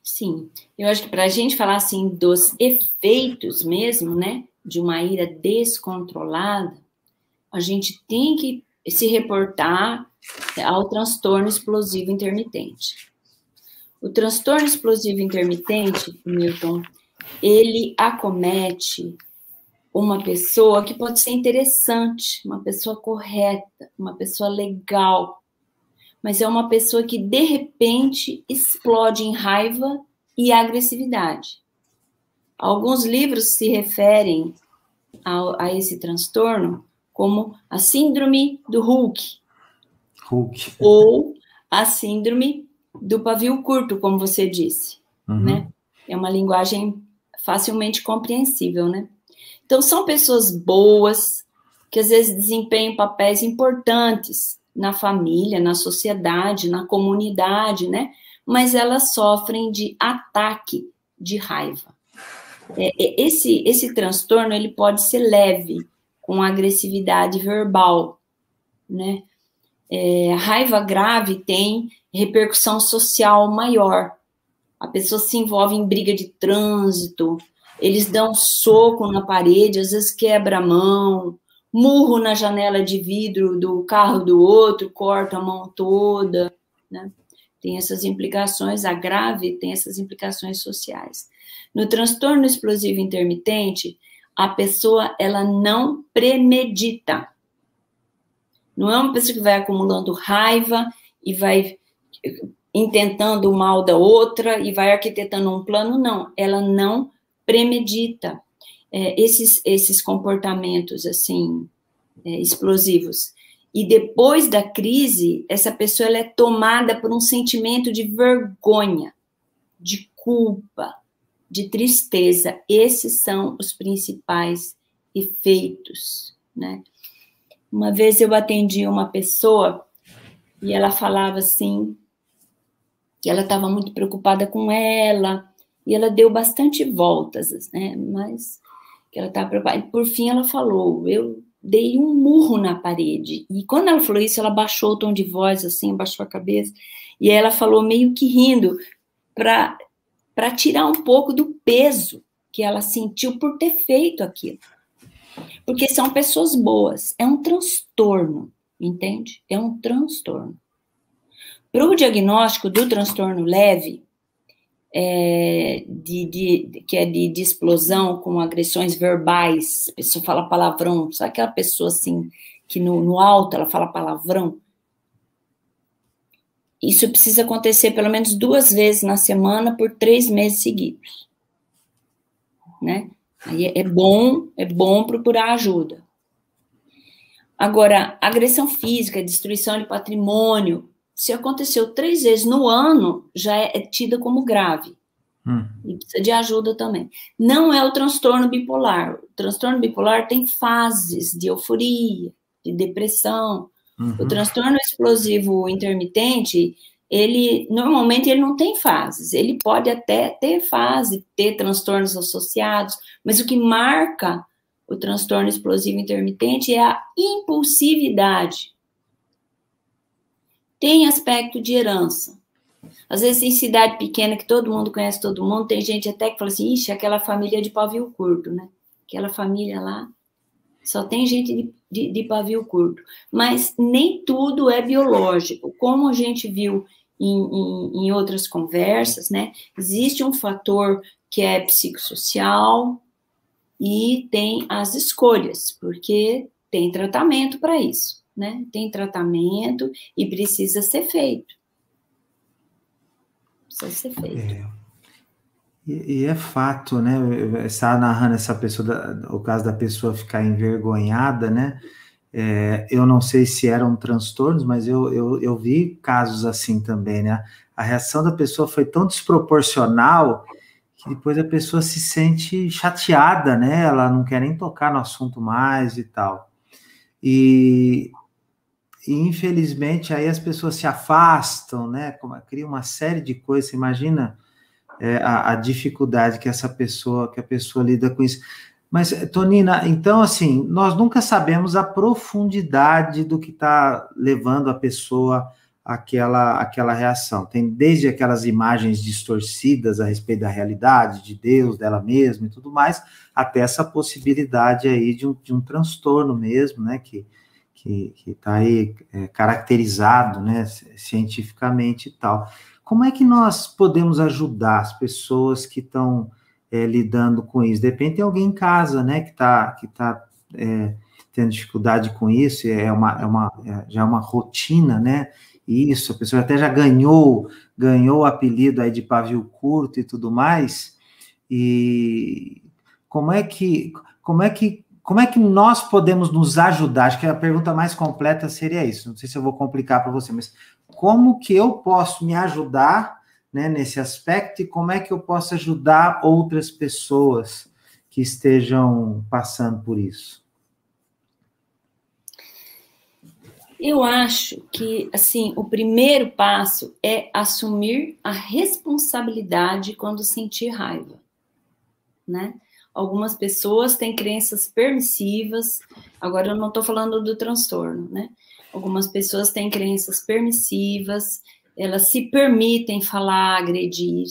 Sim, eu acho que para a gente falar assim dos efeitos mesmo, né, de uma ira descontrolada, a gente tem que se reportar ao transtorno explosivo intermitente. O transtorno explosivo intermitente, Milton, ele acomete uma pessoa que pode ser interessante, uma pessoa correta, uma pessoa legal, mas é uma pessoa que, de repente, explode em raiva e agressividade. Alguns livros se referem a esse transtorno como a síndrome do Hulk. Ou a síndrome do pavio curto, como você disse, né? É uma linguagem facilmente compreensível, né? Então, são pessoas boas, que às vezes desempenham papéis importantes na família, na sociedade, na comunidade, né? Mas elas sofrem de ataque de raiva. Esse transtorno, ele pode ser leve, com agressividade verbal, né? A raiva grave tem repercussão social maior. A pessoa se envolve em briga de trânsito, eles dão soco na parede, às vezes quebra a mão, murro na janela de vidro do carro do outro, corta a mão toda, né? Tem essas implicações, a grave tem essas implicações sociais. No transtorno explosivo intermitente, a pessoa, ela não premedita. Não é uma pessoa que vai acumulando raiva e vai intentando o mal da outra e vai arquitetando um plano, não. Ela não premedita esses comportamentos, assim, explosivos. E depois da crise, essa pessoa ela é tomada por um sentimento de vergonha, de culpa, de tristeza. Esses são os principais efeitos, né? Uma vez eu atendi uma pessoa e ela falava assim, que ela estava muito preocupada com ela, e ela deu bastante voltas, né? Mas que ela estava preocupada. E por fim ela falou, eu dei um murro na parede. E quando ela falou isso, ela baixou o tom de voz, assim, baixou a cabeça, e aí ela falou meio que rindo, para tirar um pouco do peso que ela sentiu por ter feito aquilo. Porque são pessoas boas, é um transtorno, entende? É um transtorno. Para o diagnóstico do transtorno leve, que é de explosão com agressões verbais, a pessoa fala palavrão, sabe aquela pessoa assim, que no alto ela fala palavrão? Isso precisa acontecer pelo menos 2 vezes na semana por 3 meses seguidos, né? Aí é bom procurar ajuda. Agora, agressão física, destruição de patrimônio, se aconteceu 3 vezes no ano, já é tida como grave. E precisa de ajuda também. Não é o transtorno bipolar. O transtorno bipolar tem fases de euforia, de depressão. O transtorno explosivo intermitente, normalmente ele não tem fases, ele pode até ter fase, ter transtornos associados, mas o que marca o transtorno explosivo intermitente é a impulsividade. Tem aspecto de herança. Às vezes em cidade pequena, que todo mundo conhece todo mundo, tem gente até que fala assim, ixi, aquela família de pavio curto, né? Aquela família lá, só tem gente de pavio curto. Mas nem tudo é biológico. Como a gente viu em outras conversas, né? Existe um fator que é psicossocial e tem as escolhas, porque tem tratamento para isso, né? Tem tratamento e precisa ser feito. Precisa ser feito. E é fato, né? Você estava narrando essa pessoa, o caso da pessoa ficar envergonhada, né? Eu não sei se eram transtornos, mas eu vi casos assim também, né? A reação da pessoa foi tão desproporcional que depois a pessoa se sente chateada, né? Ela não quer nem tocar no assunto mais e tal. E infelizmente aí as pessoas se afastam, né? Cria uma série de coisas. Você imagina a dificuldade que a pessoa lida com isso. Mas, Tonina, então, assim, nós nunca sabemos a profundidade do que está levando a pessoa àquela reação. Tem desde aquelas imagens distorcidas a respeito da realidade, de Deus, dela mesma e tudo mais, até essa possibilidade aí de um transtorno mesmo, né, que está aí caracterizado, né, cientificamente e tal. Como é que nós podemos ajudar as pessoas que estão lidando com isso? De repente tem alguém em casa, né, que tá tendo dificuldade com isso, já é uma rotina, né? Isso, a pessoa até já ganhou o apelido aí de pavio curto e tudo mais. E como é que nós podemos nos ajudar? Acho que a pergunta mais completa seria isso. Não sei se eu vou complicar para você, mas como que eu posso me ajudar, né, nesse aspecto, e como é que eu posso ajudar outras pessoas que estejam passando por isso? Eu acho que, assim, o primeiro passo é assumir a responsabilidade quando sentir raiva, né? Algumas pessoas têm crenças permissivas, agora eu não estou falando do transtorno, né? Algumas pessoas têm crenças permissivas, elas se permitem falar, agredir,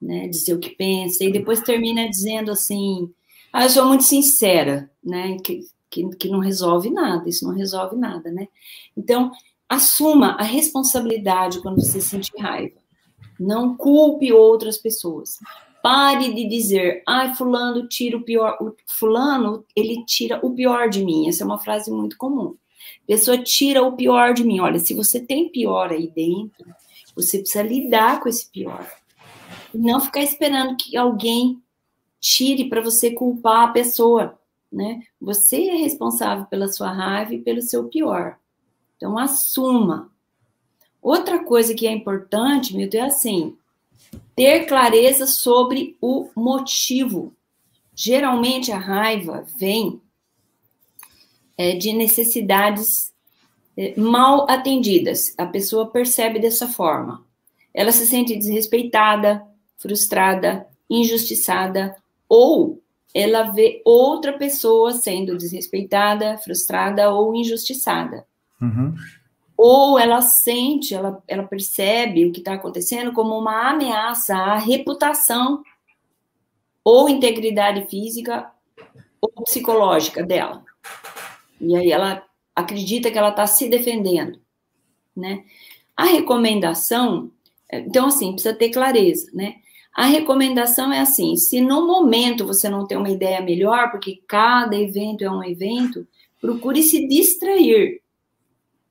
né? Dizer o que pensa, e depois termina dizendo assim, eu sou muito sincera, né? Que não resolve nada, isso não resolve nada, né? Então, assuma a responsabilidade quando você sentir raiva. Não culpe outras pessoas. Pare de dizer, fulano tira o pior, fulano, ele tira o pior de mim. Essa é uma frase muito comum. A pessoa tira o pior de mim. Olha, se você tem pior aí dentro, você precisa lidar com esse pior. E não ficar esperando que alguém tire para você culpar a pessoa, né? Você é responsável pela sua raiva e pelo seu pior. Então, assuma. Outra coisa que é importante, Milton, é assim, ter clareza sobre o motivo. Geralmente a raiva vem de necessidades mal atendidas. A pessoa percebe dessa forma. Ela se sente desrespeitada, frustrada, injustiçada, ou ela vê outra pessoa sendo desrespeitada, frustrada ou injustiçada. Uhum. Ou ela sente, ela percebe o que está acontecendo como uma ameaça à reputação ou integridade física ou psicológica dela. E aí ela acredita que ela está se defendendo, né? A recomendação, então assim, precisa ter clareza, né? A recomendação é assim, se no momento você não tem uma ideia melhor, porque cada evento é um evento, procure se distrair.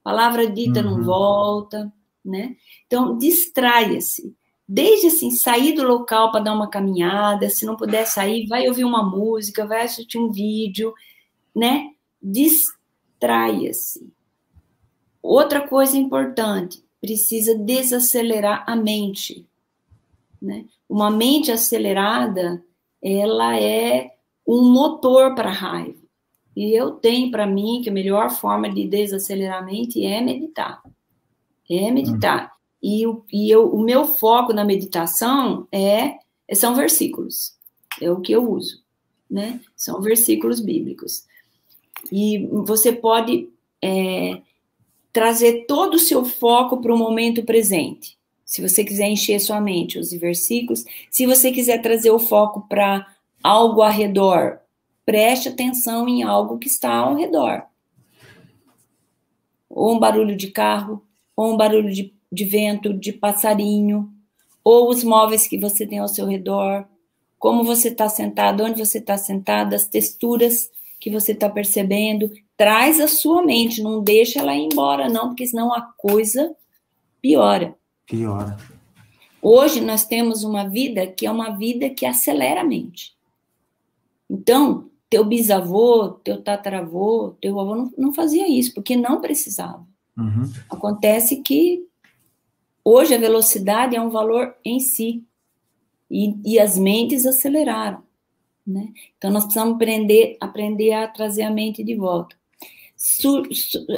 Palavra dita não volta, né? Então, distraia-se. Desde, assim, sair do local para dar uma caminhada, se não puder sair, vai ouvir uma música, vai assistir um vídeo, né? Distraia-se. Outra coisa importante, precisa desacelerar a mente, né? Uma mente acelerada, ela é um motor para a raiva. E eu tenho para mim que a melhor forma de desacelerar a mente é meditar. É meditar. o meu foco na meditação são versículos. É o que eu uso, né? São versículos bíblicos. E você pode trazer todo o seu foco para o momento presente. Se você quiser encher sua mente, use versículos. Se você quiser trazer o foco para algo ao redor, preste atenção em algo que está ao redor. Ou um barulho de carro, ou um barulho de vento, de passarinho, ou os móveis que você tem ao seu redor, como você está sentado, onde você está sentado, as texturas que você está percebendo. Traz a sua mente, não deixa ela ir embora, não, porque senão a coisa piora. Piora. Hoje nós temos uma vida que é uma vida que acelera a mente. Então, teu bisavô, teu tataravô, teu avô não fazia isso, porque não precisava. Uhum. Acontece que hoje a velocidade é um valor em si, e as mentes aceleraram, né? Então, nós precisamos aprender a trazer a mente de volta.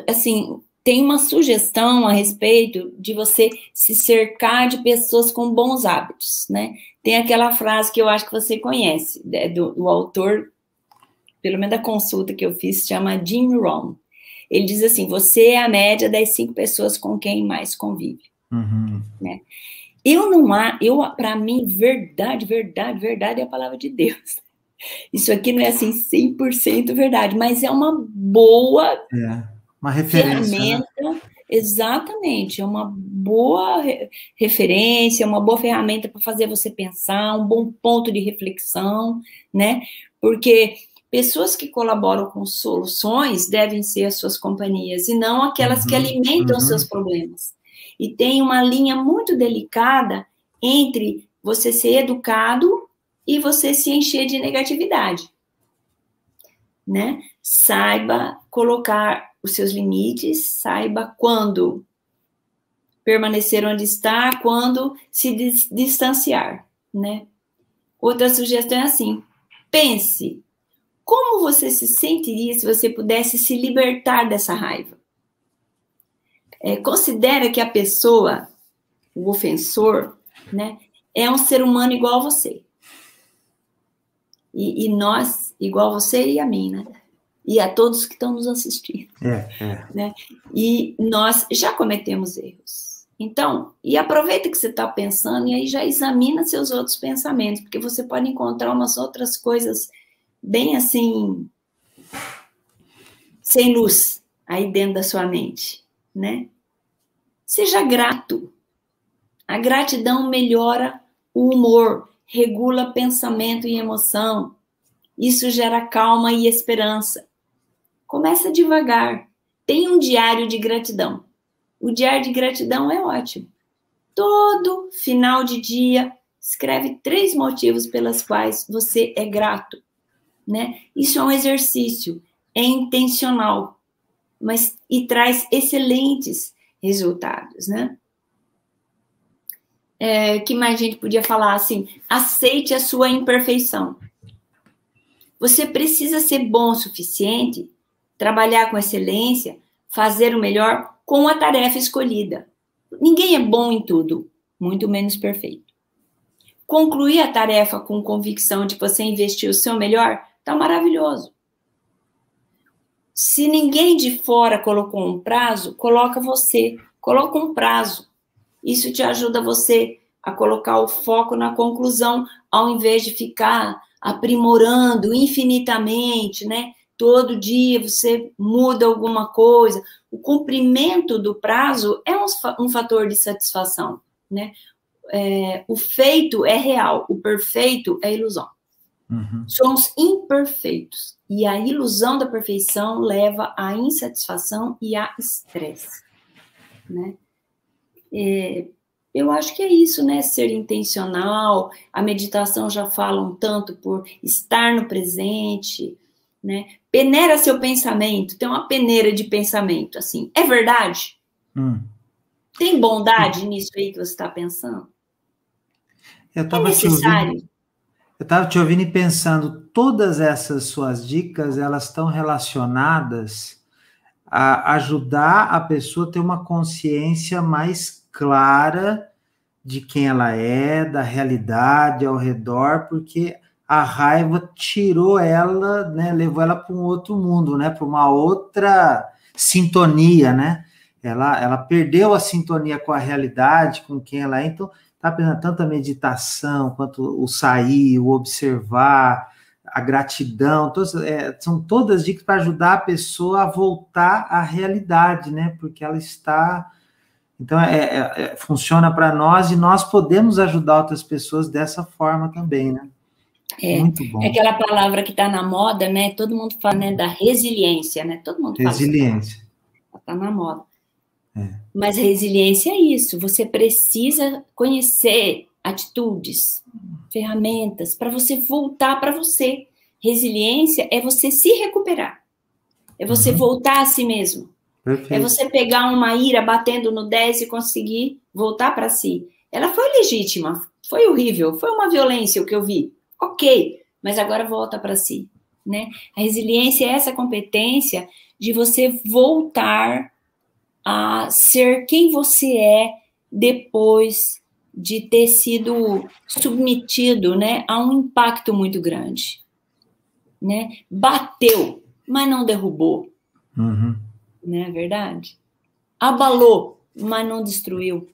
Assim, tem uma sugestão a respeito de você se cercar de pessoas com bons hábitos, né? Tem aquela frase que eu acho que você conhece, do autor, pelo menos da consulta que eu fiz, se chama Jim Rohn. Ele diz assim, você é a média das 5 pessoas com quem mais convive. Uhum. Né? Para mim, verdade é a palavra de Deus. Isso aqui não é assim 100% verdade, mas é uma boa uma referência, ferramenta, né? Exatamente, é uma boa referência, uma boa ferramenta para fazer você pensar, um bom ponto de reflexão, né? Porque pessoas que colaboram com soluções devem ser as suas companhias, e não aquelas que alimentam seus problemas. E tem uma linha muito delicada entre você ser educado e você se encher de negatividade, né? Saiba colocar os seus limites, saiba quando permanecer onde está, quando se distanciar, né? Outra sugestão é assim, pense, como você se sentiria se você pudesse se libertar dessa raiva? Considera que a pessoa, o ofensor, né, é um ser humano igual a você. E nós, igual a você e a mim, né? E a todos que estão nos assistindo. Né? E nós já cometemos erros. Então, e aproveita que você está pensando e aí já examina seus outros pensamentos, porque você pode encontrar umas outras coisas bem assim, sem luz, aí dentro da sua mente, né? Seja grato. A gratidão melhora o humor, regula pensamento e emoção. Isso gera calma e esperança. Começa devagar. Tem um diário de gratidão. O diário de gratidão é ótimo. Todo final de dia, escreve 3 motivos pelos quais você é grato, né? Isso é um exercício, é intencional, e traz excelentes resultados, né? Que mais a gente podia falar assim? Aceite a sua imperfeição. Você precisa ser bom o suficiente, trabalhar com excelência, fazer o melhor com a tarefa escolhida. Ninguém é bom em tudo, muito menos perfeito. Concluir a tarefa com convicção de que você investiu o seu melhor, tá maravilhoso. Se ninguém de fora colocou um prazo, coloca um prazo. Isso te ajuda você a colocar o foco na conclusão, ao invés de ficar aprimorando infinitamente, né? Todo dia você muda alguma coisa. O cumprimento do prazo é um fator de satisfação, né? O feito é real, o perfeito é ilusão. Somos imperfeitos. E a ilusão da perfeição leva à insatisfação e a estresse, né? Eu acho que é isso, né? Ser intencional. A meditação já fala um tanto por estar no presente, né? Peneira seu pensamento. Tem uma peneira de pensamento, assim. É verdade? Tem bondade nisso aí que você está pensando? É necessário? Eu estava te ouvindo e pensando, todas essas suas dicas, elas estão relacionadas a ajudar a pessoa a ter uma consciência mais clara de quem ela é, da realidade ao redor, porque a raiva tirou ela, né, levou ela para um outro mundo, né, para uma outra sintonia, né? Ela perdeu a sintonia com a realidade, com quem ela é, então está pensando tanto a meditação, quanto o sair, o observar, a gratidão, são todas dicas para ajudar a pessoa a voltar à realidade, né? Porque ela está... Então, funciona para nós e nós podemos ajudar outras pessoas dessa forma também, né? Muito bom. É aquela palavra que está na moda, né? Todo mundo fala, né, da resiliência, né? Todo mundo fala resiliência. Está na moda. Mas resiliência é isso. Você precisa conhecer atitudes, ferramentas, para você voltar para você. Resiliência é você se recuperar. É você voltar a si mesmo. Perfeito. É você pegar uma ira batendo no 10 e conseguir voltar para si. Ela foi legítima, foi horrível, foi uma violência o que eu vi. Ok, mas agora volta para si, né? A resiliência é essa competência de você voltar a ser quem você é depois de ter sido submetido, né, a um impacto muito grande, né? Bateu, mas não derrubou, não é verdade? Abalou, mas não destruiu.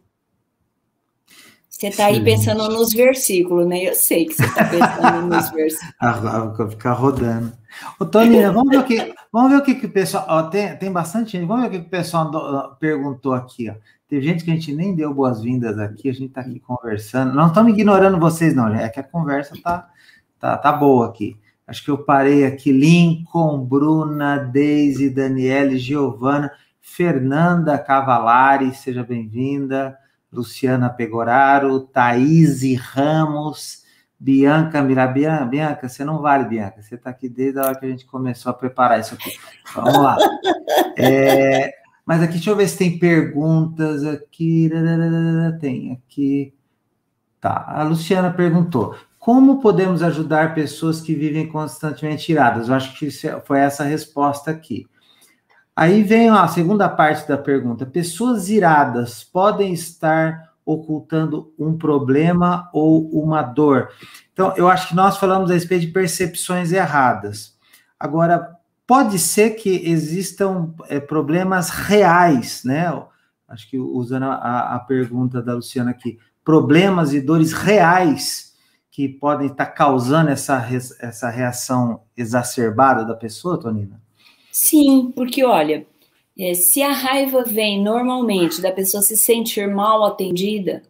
Você está aí pensando nos versículos, né? Eu sei que você está pensando nos versículos. Vou ficar rodando. Ô, Tonina, vamos ver o que o pessoal... Ó, tem bastante gente. Vamos ver o que o pessoal perguntou aqui. Ó. Tem gente que a gente nem deu boas-vindas aqui. A gente está aqui conversando. Não estamos ignorando vocês, não. É que a conversa tá boa aqui. Acho que eu parei aqui. Lincoln, Bruna, Deise, Daniele, Giovana, Fernanda Cavalari, seja bem-vinda. Luciana Pegoraro, Thaís Ramos, Bianca Mirabian. Bianca, você não vale, Bianca. Você está aqui desde a hora que a gente começou a preparar isso aqui. Vamos lá. Mas aqui, deixa eu ver se tem perguntas aqui. Tem aqui. Tá, a Luciana perguntou: como podemos ajudar pessoas que vivem constantemente iradas? Eu acho que foi essa a resposta aqui. Aí vem a segunda parte da pergunta. Pessoas iradas podem estar ocultando um problema ou uma dor? Então, eu acho que nós falamos a respeito de percepções erradas. Agora, pode ser que existam problemas reais, né? Acho que usando a pergunta da Luciana aqui, problemas e dores reais que podem estar causando essa reação exacerbada da pessoa, Tonina? Sim, porque, olha, se a raiva vem normalmente da pessoa se sentir mal atendida,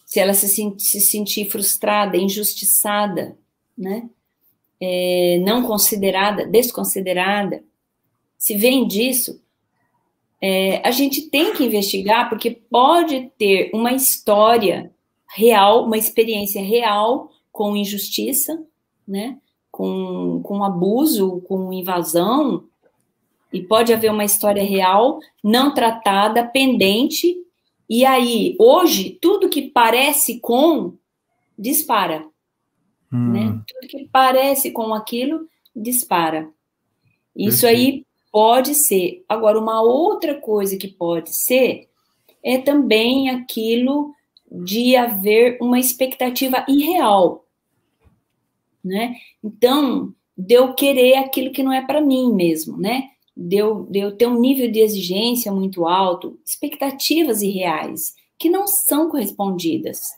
se ela se sentir frustrada, injustiçada, né? Não considerada, desconsiderada, se vem disso, a gente tem que investigar, porque pode ter uma história real, uma experiência real com injustiça, né? Com abuso, com invasão, e pode haver uma história real, não tratada, pendente, e aí, hoje, tudo que parece com, dispara. Né? Tudo que parece com aquilo, dispara. Isso aí pode ser. Agora, uma outra coisa que pode ser é também aquilo de haver uma expectativa irreal. Né? Então, de eu querer aquilo que não é para mim mesmo, né? De eu ter um nível de exigência muito alto, expectativas irreais, que não são correspondidas.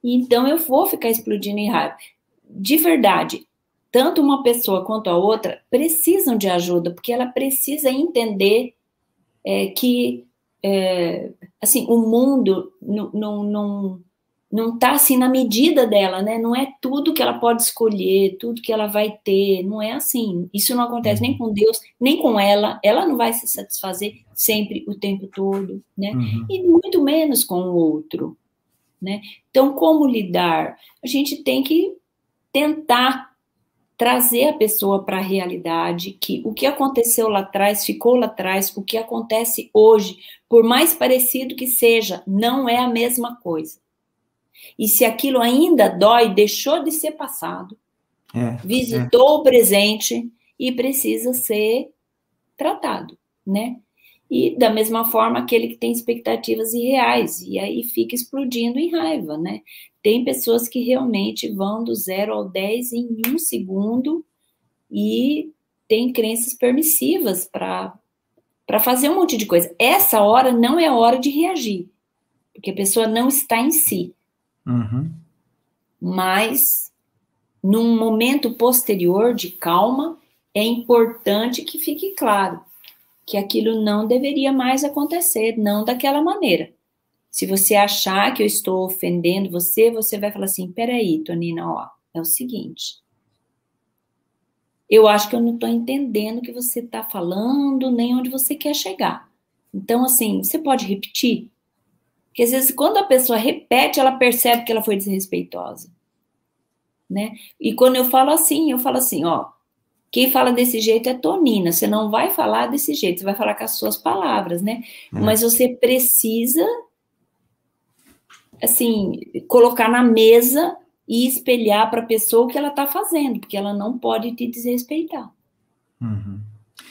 E então eu vou ficar explodindo em raiva. De verdade, tanto uma pessoa quanto a outra precisam de ajuda, porque ela precisa entender que assim, o mundo não está assim na medida dela, né? Não é tudo que ela pode escolher, tudo que ela vai ter, não é assim. Isso não acontece nem com Deus, nem com ela. Ela não vai se satisfazer sempre, o tempo todo, né? E muito menos com o outro, né? Então, como lidar? A gente tem que tentar trazer a pessoa para a realidade, que o que aconteceu lá atrás, ficou lá atrás, o que acontece hoje, por mais parecido que seja, não é a mesma coisa. E se aquilo ainda dói, deixou de ser passado, visitou o presente e precisa ser tratado, né? E, da mesma forma, aquele que tem expectativas irreais, e aí fica explodindo em raiva, né? Tem pessoas que realmente vão do 0 ao 10 em 1 segundo e tem crenças permissivas para fazer um monte de coisa. Essa hora não é hora de reagir, porque a pessoa não está em si. Uhum. Mas, num momento posterior de calma, é importante que fique claro que aquilo não deveria mais acontecer, não daquela maneira. Se você achar que eu estou ofendendo você, você vai falar assim, peraí, Tonina, ó, é o seguinte, eu acho que eu não estou entendendo o que você está falando, nem onde você quer chegar. Então, assim, você pode repetir? Porque às vezes, quando a pessoa repete, ela percebe que ela foi desrespeitosa, né? E quando eu falo assim, ó, quem fala desse jeito é Tonina, você não vai falar desse jeito, você vai falar com as suas palavras, né? Mas você precisa, assim, colocar na mesa e espelhar para a pessoa o que ela está fazendo, porque ela não pode te desrespeitar. Uhum.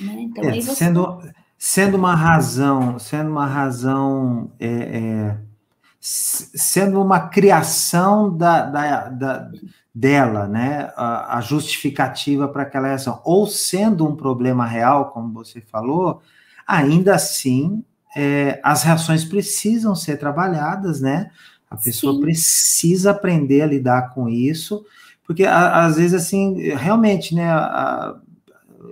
Né? Então, aí você... Sendo uma razão, sendo uma criação dela, né, a justificativa para aquela reação, ou sendo um problema real, como você falou, ainda assim, as reações precisam ser trabalhadas, né, a pessoa precisa aprender a lidar com isso, porque às vezes, assim, realmente, né,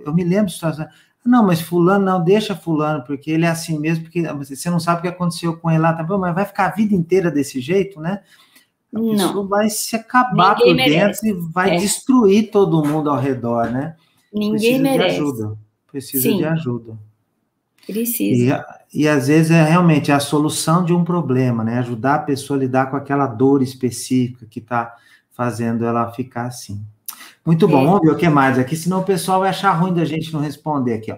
eu me lembro de situações, não, mas fulano, não, deixa fulano, porque ele é assim mesmo, porque você não sabe o que aconteceu com ele lá, tá bom, mas vai ficar a vida inteira desse jeito, né? A pessoa vai se acabar por dentro e vai destruir todo mundo ao redor, né? Ninguém merece. Precisa de ajuda. Precisa. E às vezes realmente a solução de um problema, né? Ajudar a pessoa a lidar com aquela dor específica que está fazendo ela ficar assim. Muito bom, vamos ver o que mais aqui, senão o pessoal vai achar ruim da gente não responder aqui, ó.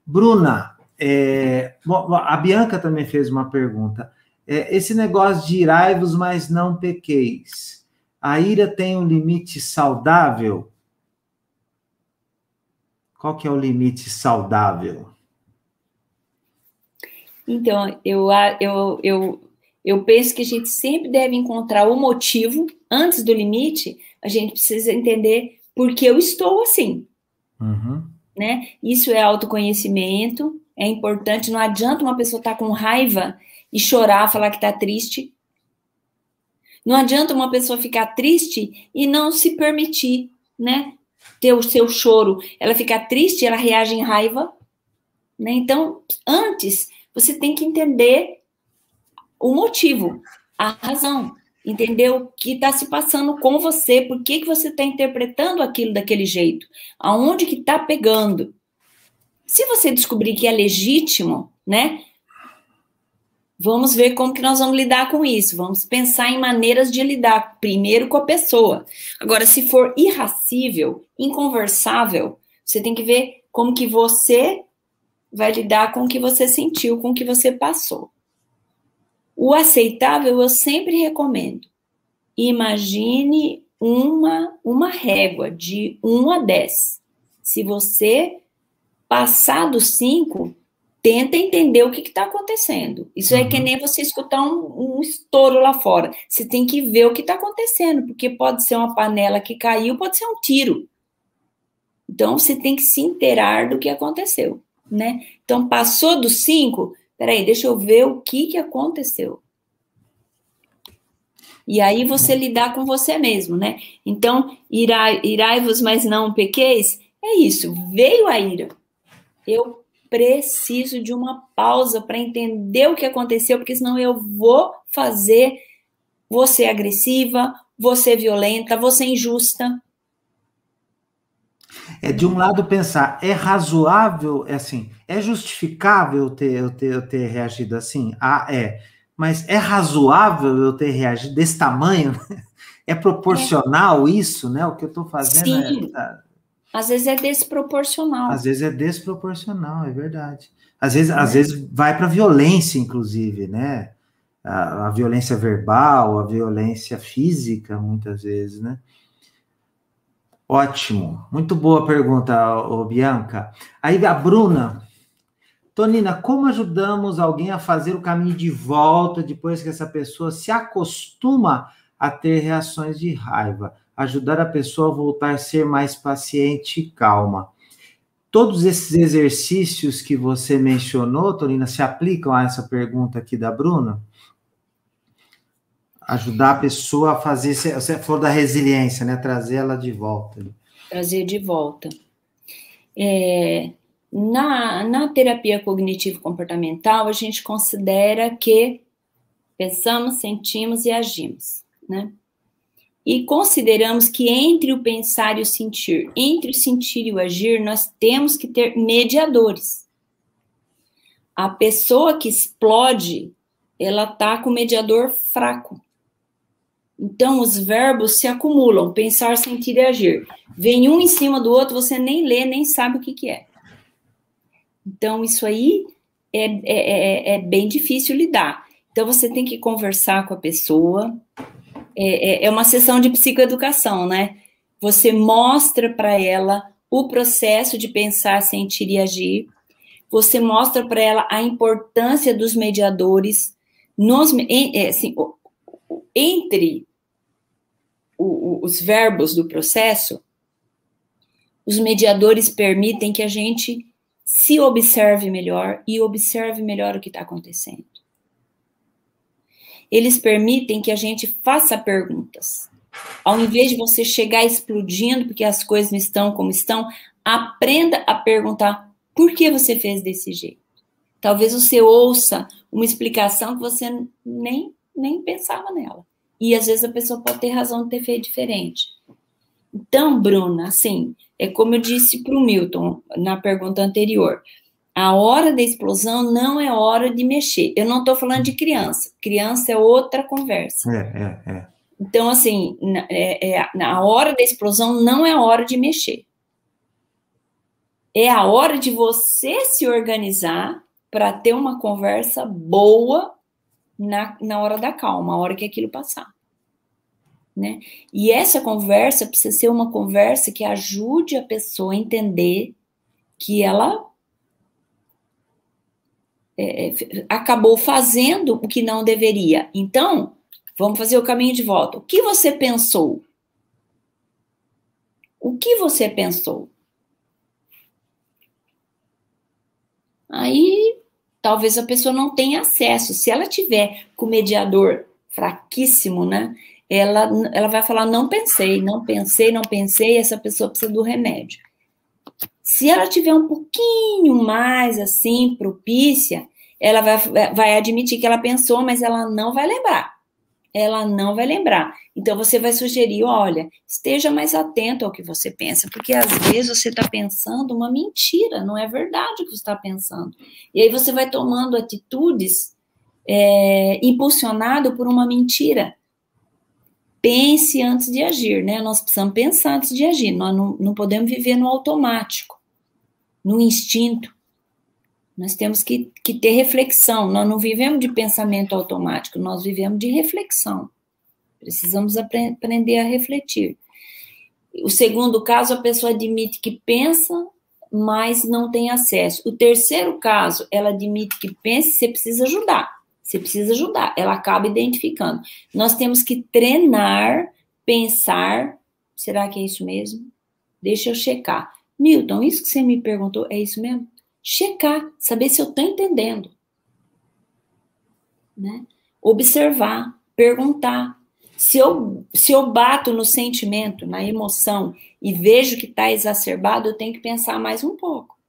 Bruna, bom, a Bianca também fez uma pergunta. Esse negócio de irai-vos, mas não pequeis, a ira tem um limite saudável? Qual que é o limite saudável? Então, eu penso que a gente sempre deve encontrar o motivo. Antes do limite, a gente precisa entender por que eu estou assim. Uhum. Né? Isso é autoconhecimento, é importante. Não adianta uma pessoa estar com raiva e chorar, falar que está triste. Não adianta uma pessoa ficar triste e não se permitir, né, ter o seu choro. Ela fica triste, ela reage em raiva. Né? Então, antes, você tem que entender o motivo, a razão. Entender o que está se passando com você, por que você está interpretando aquilo daquele jeito, aonde que está pegando. Se você descobrir que é legítimo, né, vamos ver como que nós vamos lidar com isso, vamos pensar em maneiras de lidar, primeiro com a pessoa. Agora, se for irracível, inconversável, você tem que ver como que você vai lidar com o que você sentiu, com o que você passou. O aceitável eu sempre recomendo. Imagine uma régua de 1 a 10. Se você passar dos 5, tenta entender o que está acontecendo. Isso é que nem você escutar um estouro lá fora. Você tem que ver o que está acontecendo, porque pode ser uma panela que caiu, pode ser um tiro. Então, você tem que se inteirar do que aconteceu, né? Então, passou dos 5, peraí, deixa eu ver o que aconteceu. E aí você lidar com você mesmo, né? Então, irai-vos, mas não pequeis, é isso, veio a ira. Eu preciso de uma pausa para entender o que aconteceu, porque senão eu vou fazer você agressiva, você violenta, você injusta. De um lado pensar, é razoável, assim, é justificável eu ter reagido assim? Mas é razoável eu ter reagido desse tamanho? É proporcional isso, né? O que eu estou fazendo Sim. Às vezes é desproporcional. Às vezes é desproporcional, é verdade. Às vezes vai para violência, inclusive, né? A violência verbal, a violência física, muitas vezes, né? Ótimo, muito boa pergunta, Bianca. Aí a Bruna Tonina, como ajudamos alguém a fazer o caminho de volta depois que essa pessoa se acostuma a ter reações de raiva? Ajudar a pessoa a voltar a ser mais paciente e calma. Todos esses exercícios que você mencionou, Tonina, se aplicam a essa pergunta aqui da Bruna? Ajudar a pessoa a fazer, você falou da resiliência, né? Trazer ela de volta. Trazer de volta. Na terapia cognitivo-comportamental, a gente considera que pensamos, sentimos e agimos, né? E consideramos que entre o pensar e o sentir, entre o sentir e o agir, nós temos que ter mediadores. A pessoa que explode, ela tá com o mediador fraco. Então, os verbos se acumulam, pensar, sentir e agir. Vem um em cima do outro, você nem lê, nem sabe o que é. Então, isso aí é bem difícil lidar. Então, você tem que conversar com a pessoa. É uma sessão de psicoeducação, né? Você mostra para ela o processo de pensar, sentir e agir. Você mostra para ela a importância dos mediadores entre os verbos do processo. Os mediadores permitem que a gente se observe melhor e observe melhor o que está acontecendo. Eles permitem que a gente faça perguntas. Ao invés de você chegar explodindo porque as coisas não estão como estão, aprenda a perguntar por que você fez desse jeito. Talvez você ouça uma explicação que você nem pensava nela. E às vezes a pessoa pode ter razão de ter feito diferente. Então, Bruna, assim, é como eu disse para o Milton na pergunta anterior, a hora da explosão não é hora de mexer. Eu não estou falando de criança. Criança é outra conversa. Então, assim, na hora da explosão não é hora de mexer. É a hora de você se organizar para ter uma conversa boa na hora da calma, a hora que aquilo passar. Né? E essa conversa precisa ser uma conversa que ajude a pessoa a entender que ela acabou fazendo o que não deveria. Então, vamos fazer o caminho de volta. O que você pensou? O que você pensou? Aí, talvez a pessoa não tenha acesso. Se ela tiver com o mediador fraquíssimo, né? Ela vai falar, não pensei, e essa pessoa precisa do remédio. Se ela tiver um pouquinho mais, assim, propícia, ela vai admitir que ela pensou, mas ela não vai lembrar. Ela não vai lembrar. Então, você vai sugerir, olha, esteja mais atento ao que você pensa, porque às vezes você está pensando uma mentira, não é verdade o que você está pensando. E aí você vai tomando atitudes impulsionado por uma mentira. Pense antes de agir, né? Nós precisamos pensar antes de agir. Nós não podemos viver no automático, no instinto. Nós temos que ter reflexão. Nós não vivemos de pensamento automático, nós vivemos de reflexão. Precisamos aprender a refletir. O segundo caso, a pessoa admite que pensa, mas não tem acesso. O terceiro caso, ela admite que pensa e você precisa ajudar. Você precisa ajudar, ela acaba identificando. Nós temos que treinar, pensar, será que é isso mesmo? Deixa eu checar. Milton, isso que você me perguntou, é isso mesmo? Checar, saber se eu estou entendendo. Né? Observar, perguntar. Se eu bato no sentimento, na emoção, e vejo que está exacerbado, eu tenho que pensar mais um pouco.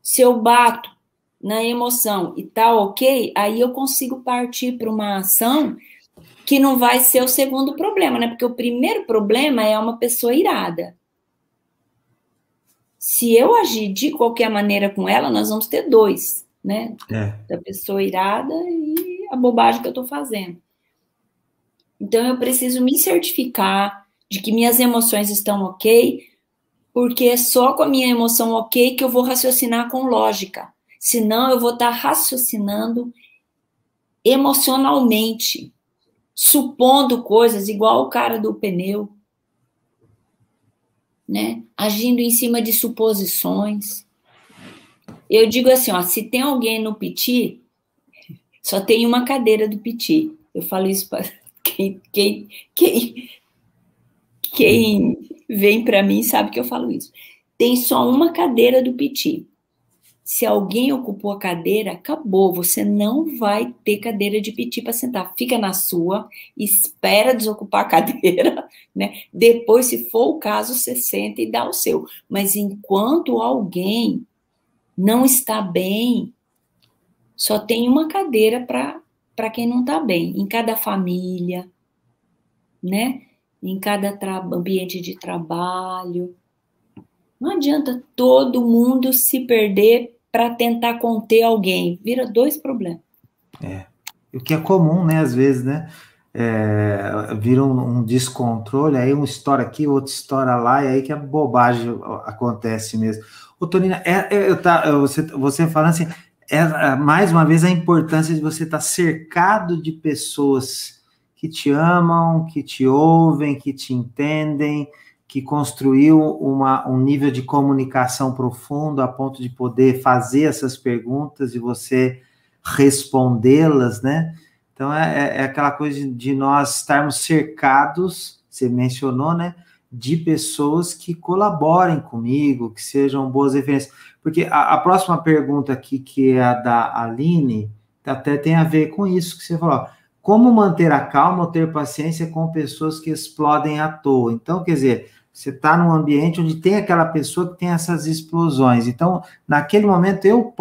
Se eu bato na emoção e tá ok, aí eu consigo partir para uma ação que não vai ser o segundo problema, né? Porque o primeiro problema é uma pessoa irada. Se eu agir de qualquer maneira com ela, nós vamos ter dois, né? Da pessoa irada e a bobagem que eu tô fazendo. Então, eu preciso me certificar de que minhas emoções estão ok, porque é só com a minha emoção ok que eu vou raciocinar com lógica. Senão, eu vou estar raciocinando emocionalmente, supondo coisas, igual o cara do pneu, né? Agindo em cima de suposições. Eu digo assim, ó, se tem alguém no piti, só tem uma cadeira do piti. Eu falo isso para quem vem para mim sabe que eu falo isso. Tem só uma cadeira do piti. Se alguém ocupou a cadeira, acabou. Você não vai ter cadeira de piti para sentar. Fica na sua, espera desocupar a cadeira, né? Depois, se for o caso, você senta e dá o seu. Mas enquanto alguém não está bem, só tem uma cadeira para quem não está bem. Em cada família, né? Em cada ambiente de trabalho. Não adianta todo mundo se perder para tentar conter alguém. Vira dois problemas. O que é comum, né, às vezes, né? Vira um descontrole, aí um estoura aqui, outro estoura lá, e aí que a bobagem acontece mesmo. Ô, Tonina, você falando assim, mais uma vez a importância de você estar cercado de pessoas que te amam, que te ouvem, que te entendem, que construiu um nível de comunicação profundo a ponto de poder fazer essas perguntas e você respondê-las, né? Então, é aquela coisa de nós estarmos cercados, você mencionou, né? De pessoas que colaborem comigo, que sejam boas referências. Porque a próxima pergunta aqui, que é a da Aline, até tem a ver com isso que você falou. Como manter a calma ou ter paciência com pessoas que explodem à toa? Então, quer dizer, você está num ambiente onde tem aquela pessoa que tem essas explosões. Então, naquele momento, eu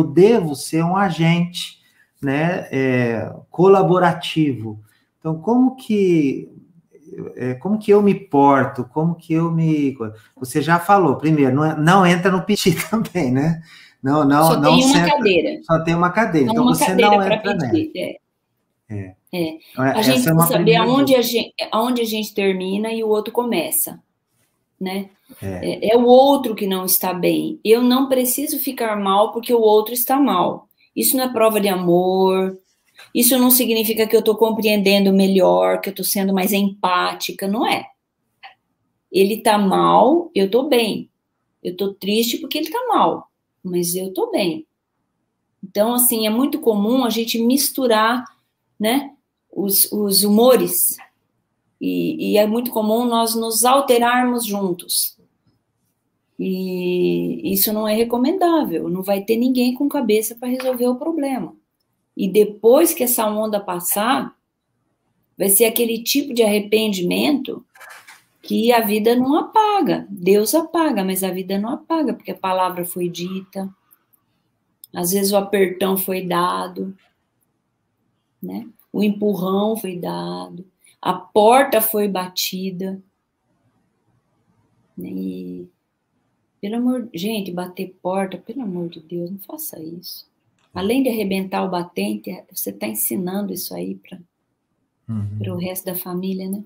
devo ser um agente, né, colaborativo. Então, como que eu me porto? Como que eu me... Você já falou, primeiro, não entra no piti também, né? Só Não tem uma senta, cadeira. só tem uma cadeira. Então, Uma você cadeira não para entra nela. pedir. É. Então, a gente Essa é precisa uma saber primeira dica. aonde a gente termina e o outro começa, né? É o outro que não está bem. Eu não preciso ficar mal porque o outro está mal. Isso não é prova de amor. Isso não significa que eu estou compreendendo melhor, que eu estou sendo mais empática. Não é. Ele está mal, eu estou bem. Eu estou triste porque ele está mal, mas eu estou bem. Então, assim, é muito comum a gente misturar, né, os humores. E é muito comum nós nos alterarmos juntos. E isso não é recomendável. Não vai ter ninguém com cabeça para resolver o problema. E depois que essa onda passar, vai ser aquele tipo de arrependimento que a vida não apaga. Deus apaga, mas a vida não apaga, porque a palavra foi dita. Às vezes o apertão foi dado, né? O empurrão foi dado, a porta foi batida. E, pelo amor, gente, bater porta, pelo amor de Deus, não faça isso. Além de arrebentar o batente, você está ensinando isso aí para o resto da família, né?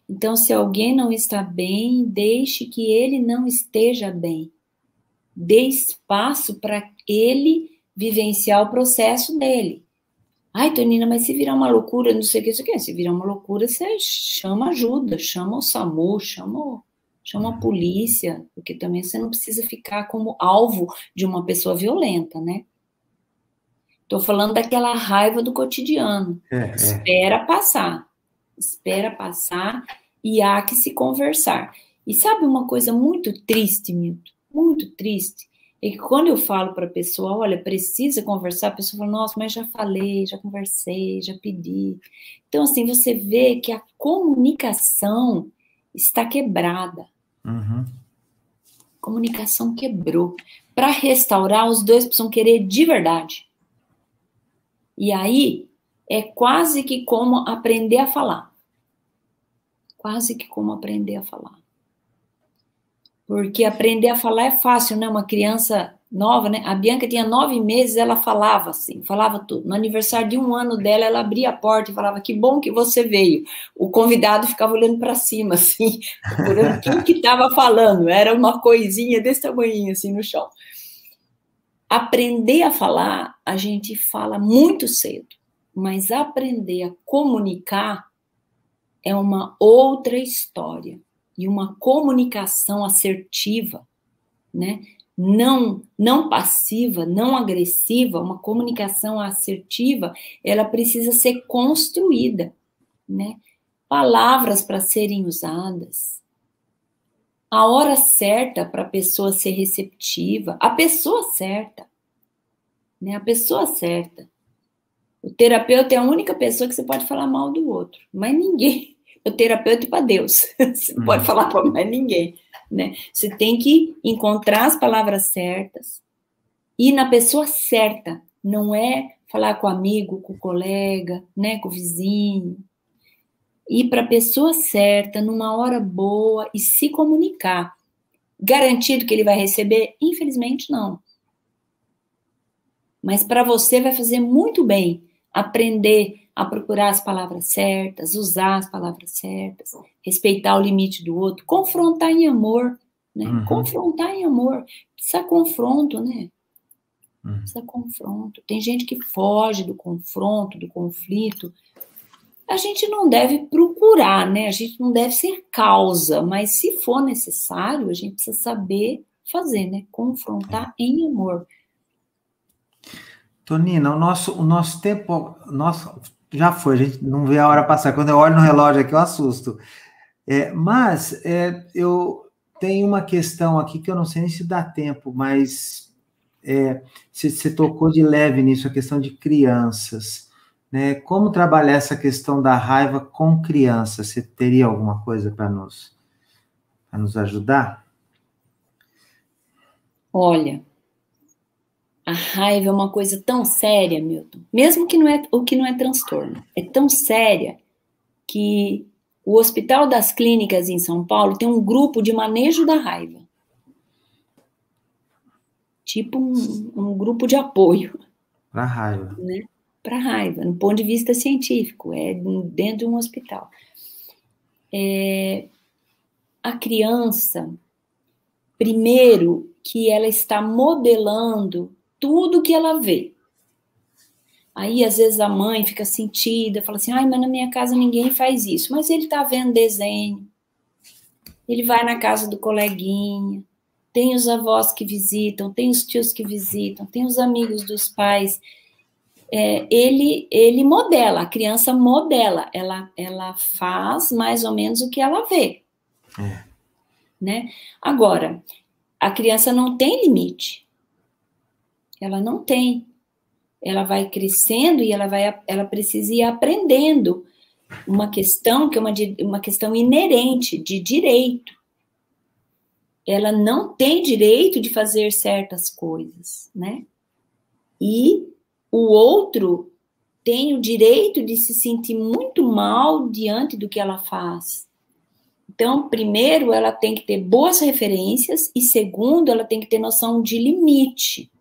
Então, se alguém não está bem, deixe que ele não esteja bem. Dê espaço para ele vivenciar o processo dele. Ai, Tonina, mas se virar uma loucura, não sei o que, isso aqui. Se virar uma loucura, você chama ajuda, chama o SAMU, chama a polícia, porque também você não precisa ficar como alvo de uma pessoa violenta, né? Estou falando daquela raiva do cotidiano. Espera passar e há que se conversar. E sabe uma coisa muito triste, Milton? Muito triste? É que quando eu falo para a pessoa, olha, precisa conversar, a pessoa fala, nossa, mas já falei, já conversei, já pedi. Então, assim, você vê que a comunicação está quebrada. A comunicação quebrou. Para restaurar, os dois precisam querer de verdade. E aí, é quase que como aprender a falar. Quase que como aprender a falar. Porque aprender a falar é fácil, né? Uma criança nova, né? A Bianca tinha 9 meses, ela falava assim, falava tudo. No aniversário de 1 ano dela, ela abria a porta e falava, que bom que você veio. O convidado ficava olhando para cima, assim, procurando quem que estava falando. Era uma coisinha desse tamanho, assim, no chão. Aprender a falar, a gente fala muito cedo. Mas aprender a comunicar é uma outra história. E uma comunicação assertiva, né? não passiva, não agressiva, uma comunicação assertiva, ela precisa ser construída, né? Palavras para serem usadas, a hora certa para a pessoa ser receptiva, a pessoa certa, né? A pessoa certa. O terapeuta é a única pessoa que você pode falar mal do outro, mas ninguém. O terapeuta é para Deus, você não pode falar para mais ninguém, né? Você tem que encontrar as palavras certas e na pessoa certa, não é falar com o amigo, com o colega, né, com o vizinho. Ir para a pessoa certa, numa hora boa e se comunicar. Garantido que ele vai receber? Infelizmente, não. Mas para você vai fazer muito bem aprender a procurar as palavras certas, usar as palavras certas, respeitar o limite do outro, confrontar em amor, né? Confrontar em amor. Precisa confronto, né? Precisa confronto. Tem gente que foge do confronto, do conflito. A gente não deve procurar, né? A gente não deve ser causa, mas se for necessário, a gente precisa saber fazer, né? Confrontar em amor. Tonina, o nosso tempo já foi, a gente não vê a hora passar. Quando eu olho no relógio aqui, eu assusto. Mas eu tenho uma questão aqui que eu não sei nem se dá tempo, mas você tocou de leve nisso, a questão de crianças. Né? Como trabalhar essa questão da raiva com crianças? Você teria alguma coisa para nos ajudar? Olha, a raiva é uma coisa tão séria, Milton, mesmo que não é transtorno, é tão séria que o Hospital das Clínicas em São Paulo tem um grupo de manejo da raiva. Tipo um grupo de apoio. Para raiva. Né? Para raiva, no ponto de vista científico, dentro de um hospital. A criança, primeiro, que ela está modelando tudo que ela vê. Aí, às vezes, a mãe fica sentida, fala assim, mas na minha casa ninguém faz isso. Mas ele está vendo desenho, ele vai na casa do coleguinha, tem os avós que visitam, tem os tios que visitam, tem os amigos dos pais. Ele modela, a criança modela, ela faz mais ou menos o que ela vê. Né? Agora, a criança não tem limite. Ela não tem. Ela vai crescendo e ela precisa ir aprendendo uma questão que é uma questão inerente de direito. Ela não tem direito de fazer certas coisas, né? E o outro tem o direito de se sentir muito mal diante do que ela faz. Então, primeiro, ela tem que ter boas referências e, segundo, ela tem que ter noção de limite,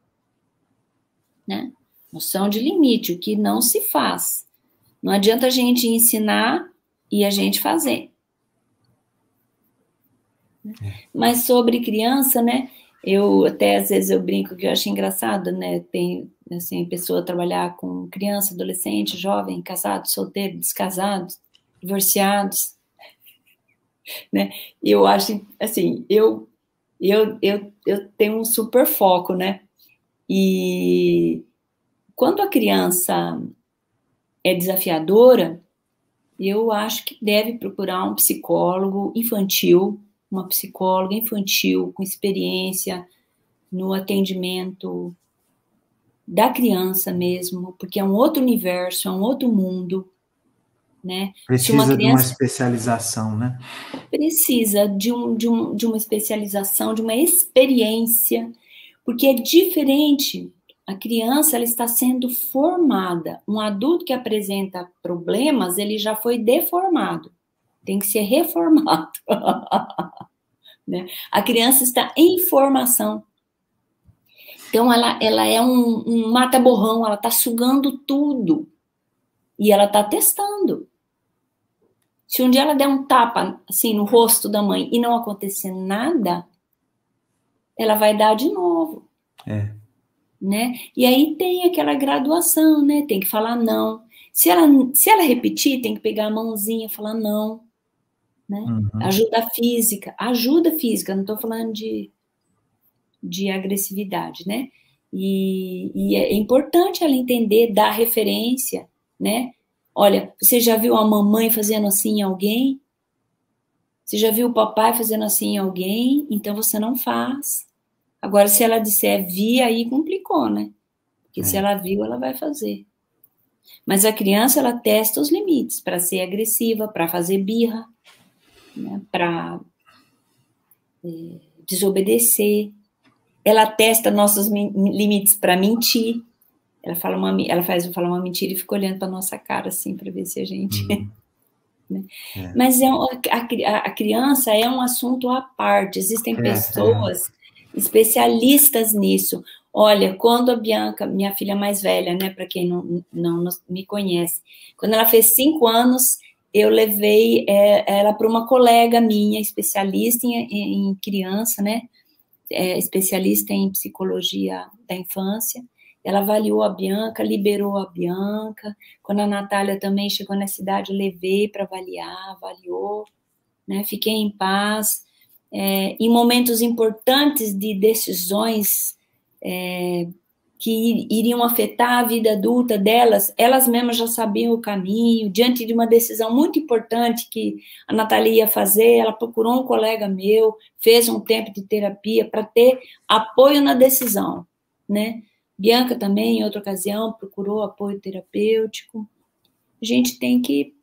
né? Noção de limite, o que não se faz. Não adianta a gente ensinar e a gente fazer. Mas sobre criança, né? Eu até às vezes eu brinco que eu acho engraçado, né? Tem assim, pessoa trabalhar com criança, adolescente, jovem, casado, solteiro, descasado, divorciados, né? Eu acho assim, eu tenho um super foco, né? E quando a criança é desafiadora, eu acho que deve procurar um psicólogo infantil, uma psicóloga infantil com experiência no atendimento da criança mesmo, porque é um outro universo, é um outro mundo, né? Precisa de uma especialização, né? Precisa de uma especialização, de uma experiência, porque é diferente. A criança, ela está sendo formada. Um adulto que apresenta problemas, ele já foi deformado. Tem que ser reformado. Né? A criança está em formação. Então, ela é um mata-borrão, ela está sugando tudo. E ela está testando. Se um dia ela der um tapa, assim, no rosto da mãe e não acontecer nada, ela vai dar de novo. Né? E aí tem aquela graduação, né? Tem que falar não. Se ela repetir, tem que pegar a mãozinha e falar não. Né? Ajuda física, não estou falando de de agressividade, né? E é importante ela entender, dar referência, né? Olha, você já viu a mamãe fazendo assim em alguém? Você já viu o papai fazendo assim em alguém? Então você não faz. Agora, se ela disser vi, aí complicou, né? Porque se ela viu, ela vai fazer. Mas a criança, ela testa os limites para ser agressiva, para fazer birra, né? Para desobedecer. Ela testa nossos limites para mentir. Ela fala uma mentira e fica olhando para nossa cara assim para ver se a gente. Né? Mas a criança é um assunto à parte. Existem pessoas especialistas nisso. Olha, quando a Bianca, minha filha mais velha, né, para quem não me conhece, quando ela fez 5 anos, eu levei ela para uma colega minha, especialista em criança, né, especialista em psicologia da infância. Ela avaliou a Bianca, liberou a Bianca. Quando a Natália também chegou na cidade, levei para avaliar, avaliou, né, fiquei em paz. Em momentos importantes de decisões que iriam afetar a vida adulta delas, elas mesmas já sabiam o caminho. Diante de uma decisão muito importante que a Natália ia fazer, ela procurou um colega meu, fez um tempo de terapia para ter apoio na decisão, né? Bianca também, em outra ocasião, procurou apoio terapêutico. A gente tem que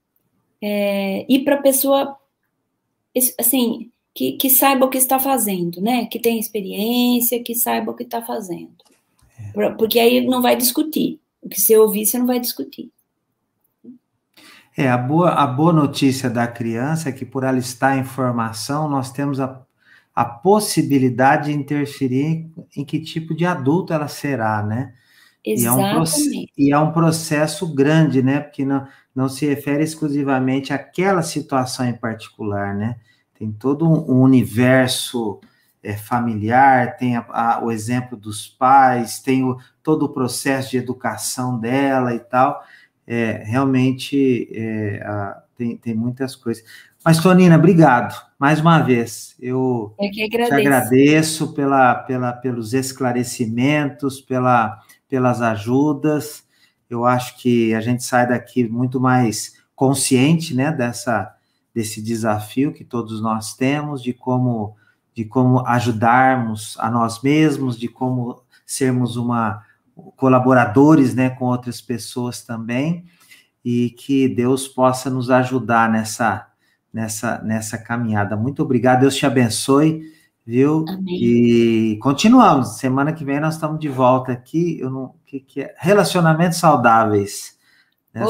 ir para a pessoa, assim, que saiba o que está fazendo, né? Que tem experiência, que saiba o que está fazendo. Porque aí não vai discutir. O que você ouvir, você não vai discutir. A boa notícia da criança é que, por ela estar em formação, nós temos a possibilidade de interferir em que tipo de adulto ela será, né? Exatamente. E é um processo grande, né? Porque não se refere exclusivamente àquela situação em particular, né? Tem todo um universo familiar, tem o exemplo dos pais, tem todo o processo de educação dela e tal. Realmente tem muitas coisas. Mas, Tonina, obrigado mais uma vez. Eu que agradeço. Te agradeço pelos esclarecimentos, pelas ajudas. Eu acho que a gente sai daqui muito mais consciente, né, desse desafio que todos nós temos, de como ajudarmos a nós mesmos, de como sermos colaboradores, né, com outras pessoas também, e que Deus possa nos ajudar nessa caminhada. Muito obrigado, Deus te abençoe, viu? Amém. E continuamos. Semana que vem nós estamos de volta aqui. Que é? Relacionamentos saudáveis. Né?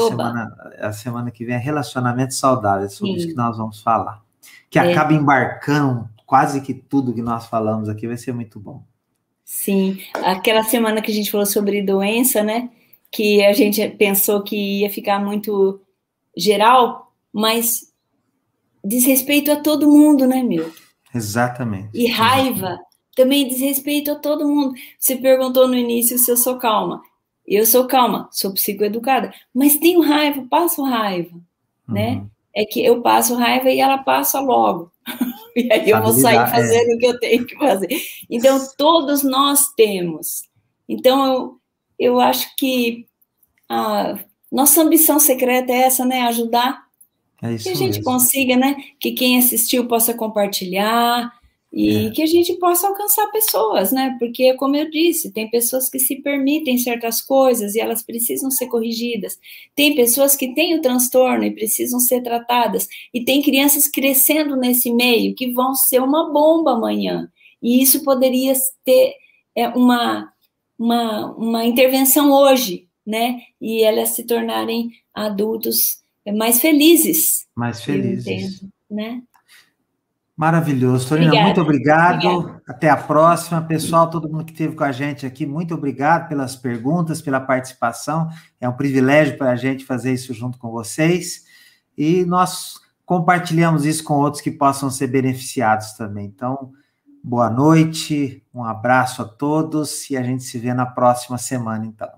A semana que vem é relacionamentos saudáveis, sobre isso que nós vamos falar. Que acaba embarcando quase que tudo que nós falamos aqui, vai ser muito bom. Sim, aquela semana que a gente falou sobre doença, né? Que a gente pensou que ia ficar muito geral, mas diz respeito a todo mundo, né, Milton? Exatamente. E raiva também diz respeito a todo mundo. Você perguntou no início se eu sou calma. Eu sou calma, sou psicoeducada, mas tenho raiva, passo raiva, né? É que eu passo raiva e ela passa logo. E aí eu vou sair fazendo o que eu tenho que fazer. Então, todos nós temos. Então, eu acho que a nossa ambição secreta é essa, né? Ajudar. Que a gente consiga, né? Que quem assistiu possa compartilhar e que a gente possa alcançar pessoas, né? Porque, como eu disse, tem pessoas que se permitem certas coisas e elas precisam ser corrigidas. Tem pessoas que têm o transtorno e precisam ser tratadas. E tem crianças crescendo nesse meio que vão ser uma bomba amanhã. E isso poderia ter uma intervenção hoje, né? E elas se tornarem adultos mais felizes. Mais felizes. Eu entendo, né? Maravilhoso. Tonina, muito obrigado. Até a próxima. Pessoal, todo mundo que esteve com a gente aqui, muito obrigado pelas perguntas, pela participação. É um privilégio para a gente fazer isso junto com vocês. E nós compartilhamos isso com outros que possam ser beneficiados também. Então, boa noite, um abraço a todos e a gente se vê na próxima semana, então.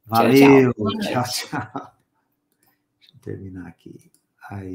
Valeu. Tchau, tchau. Deixa eu terminar aqui. Aí.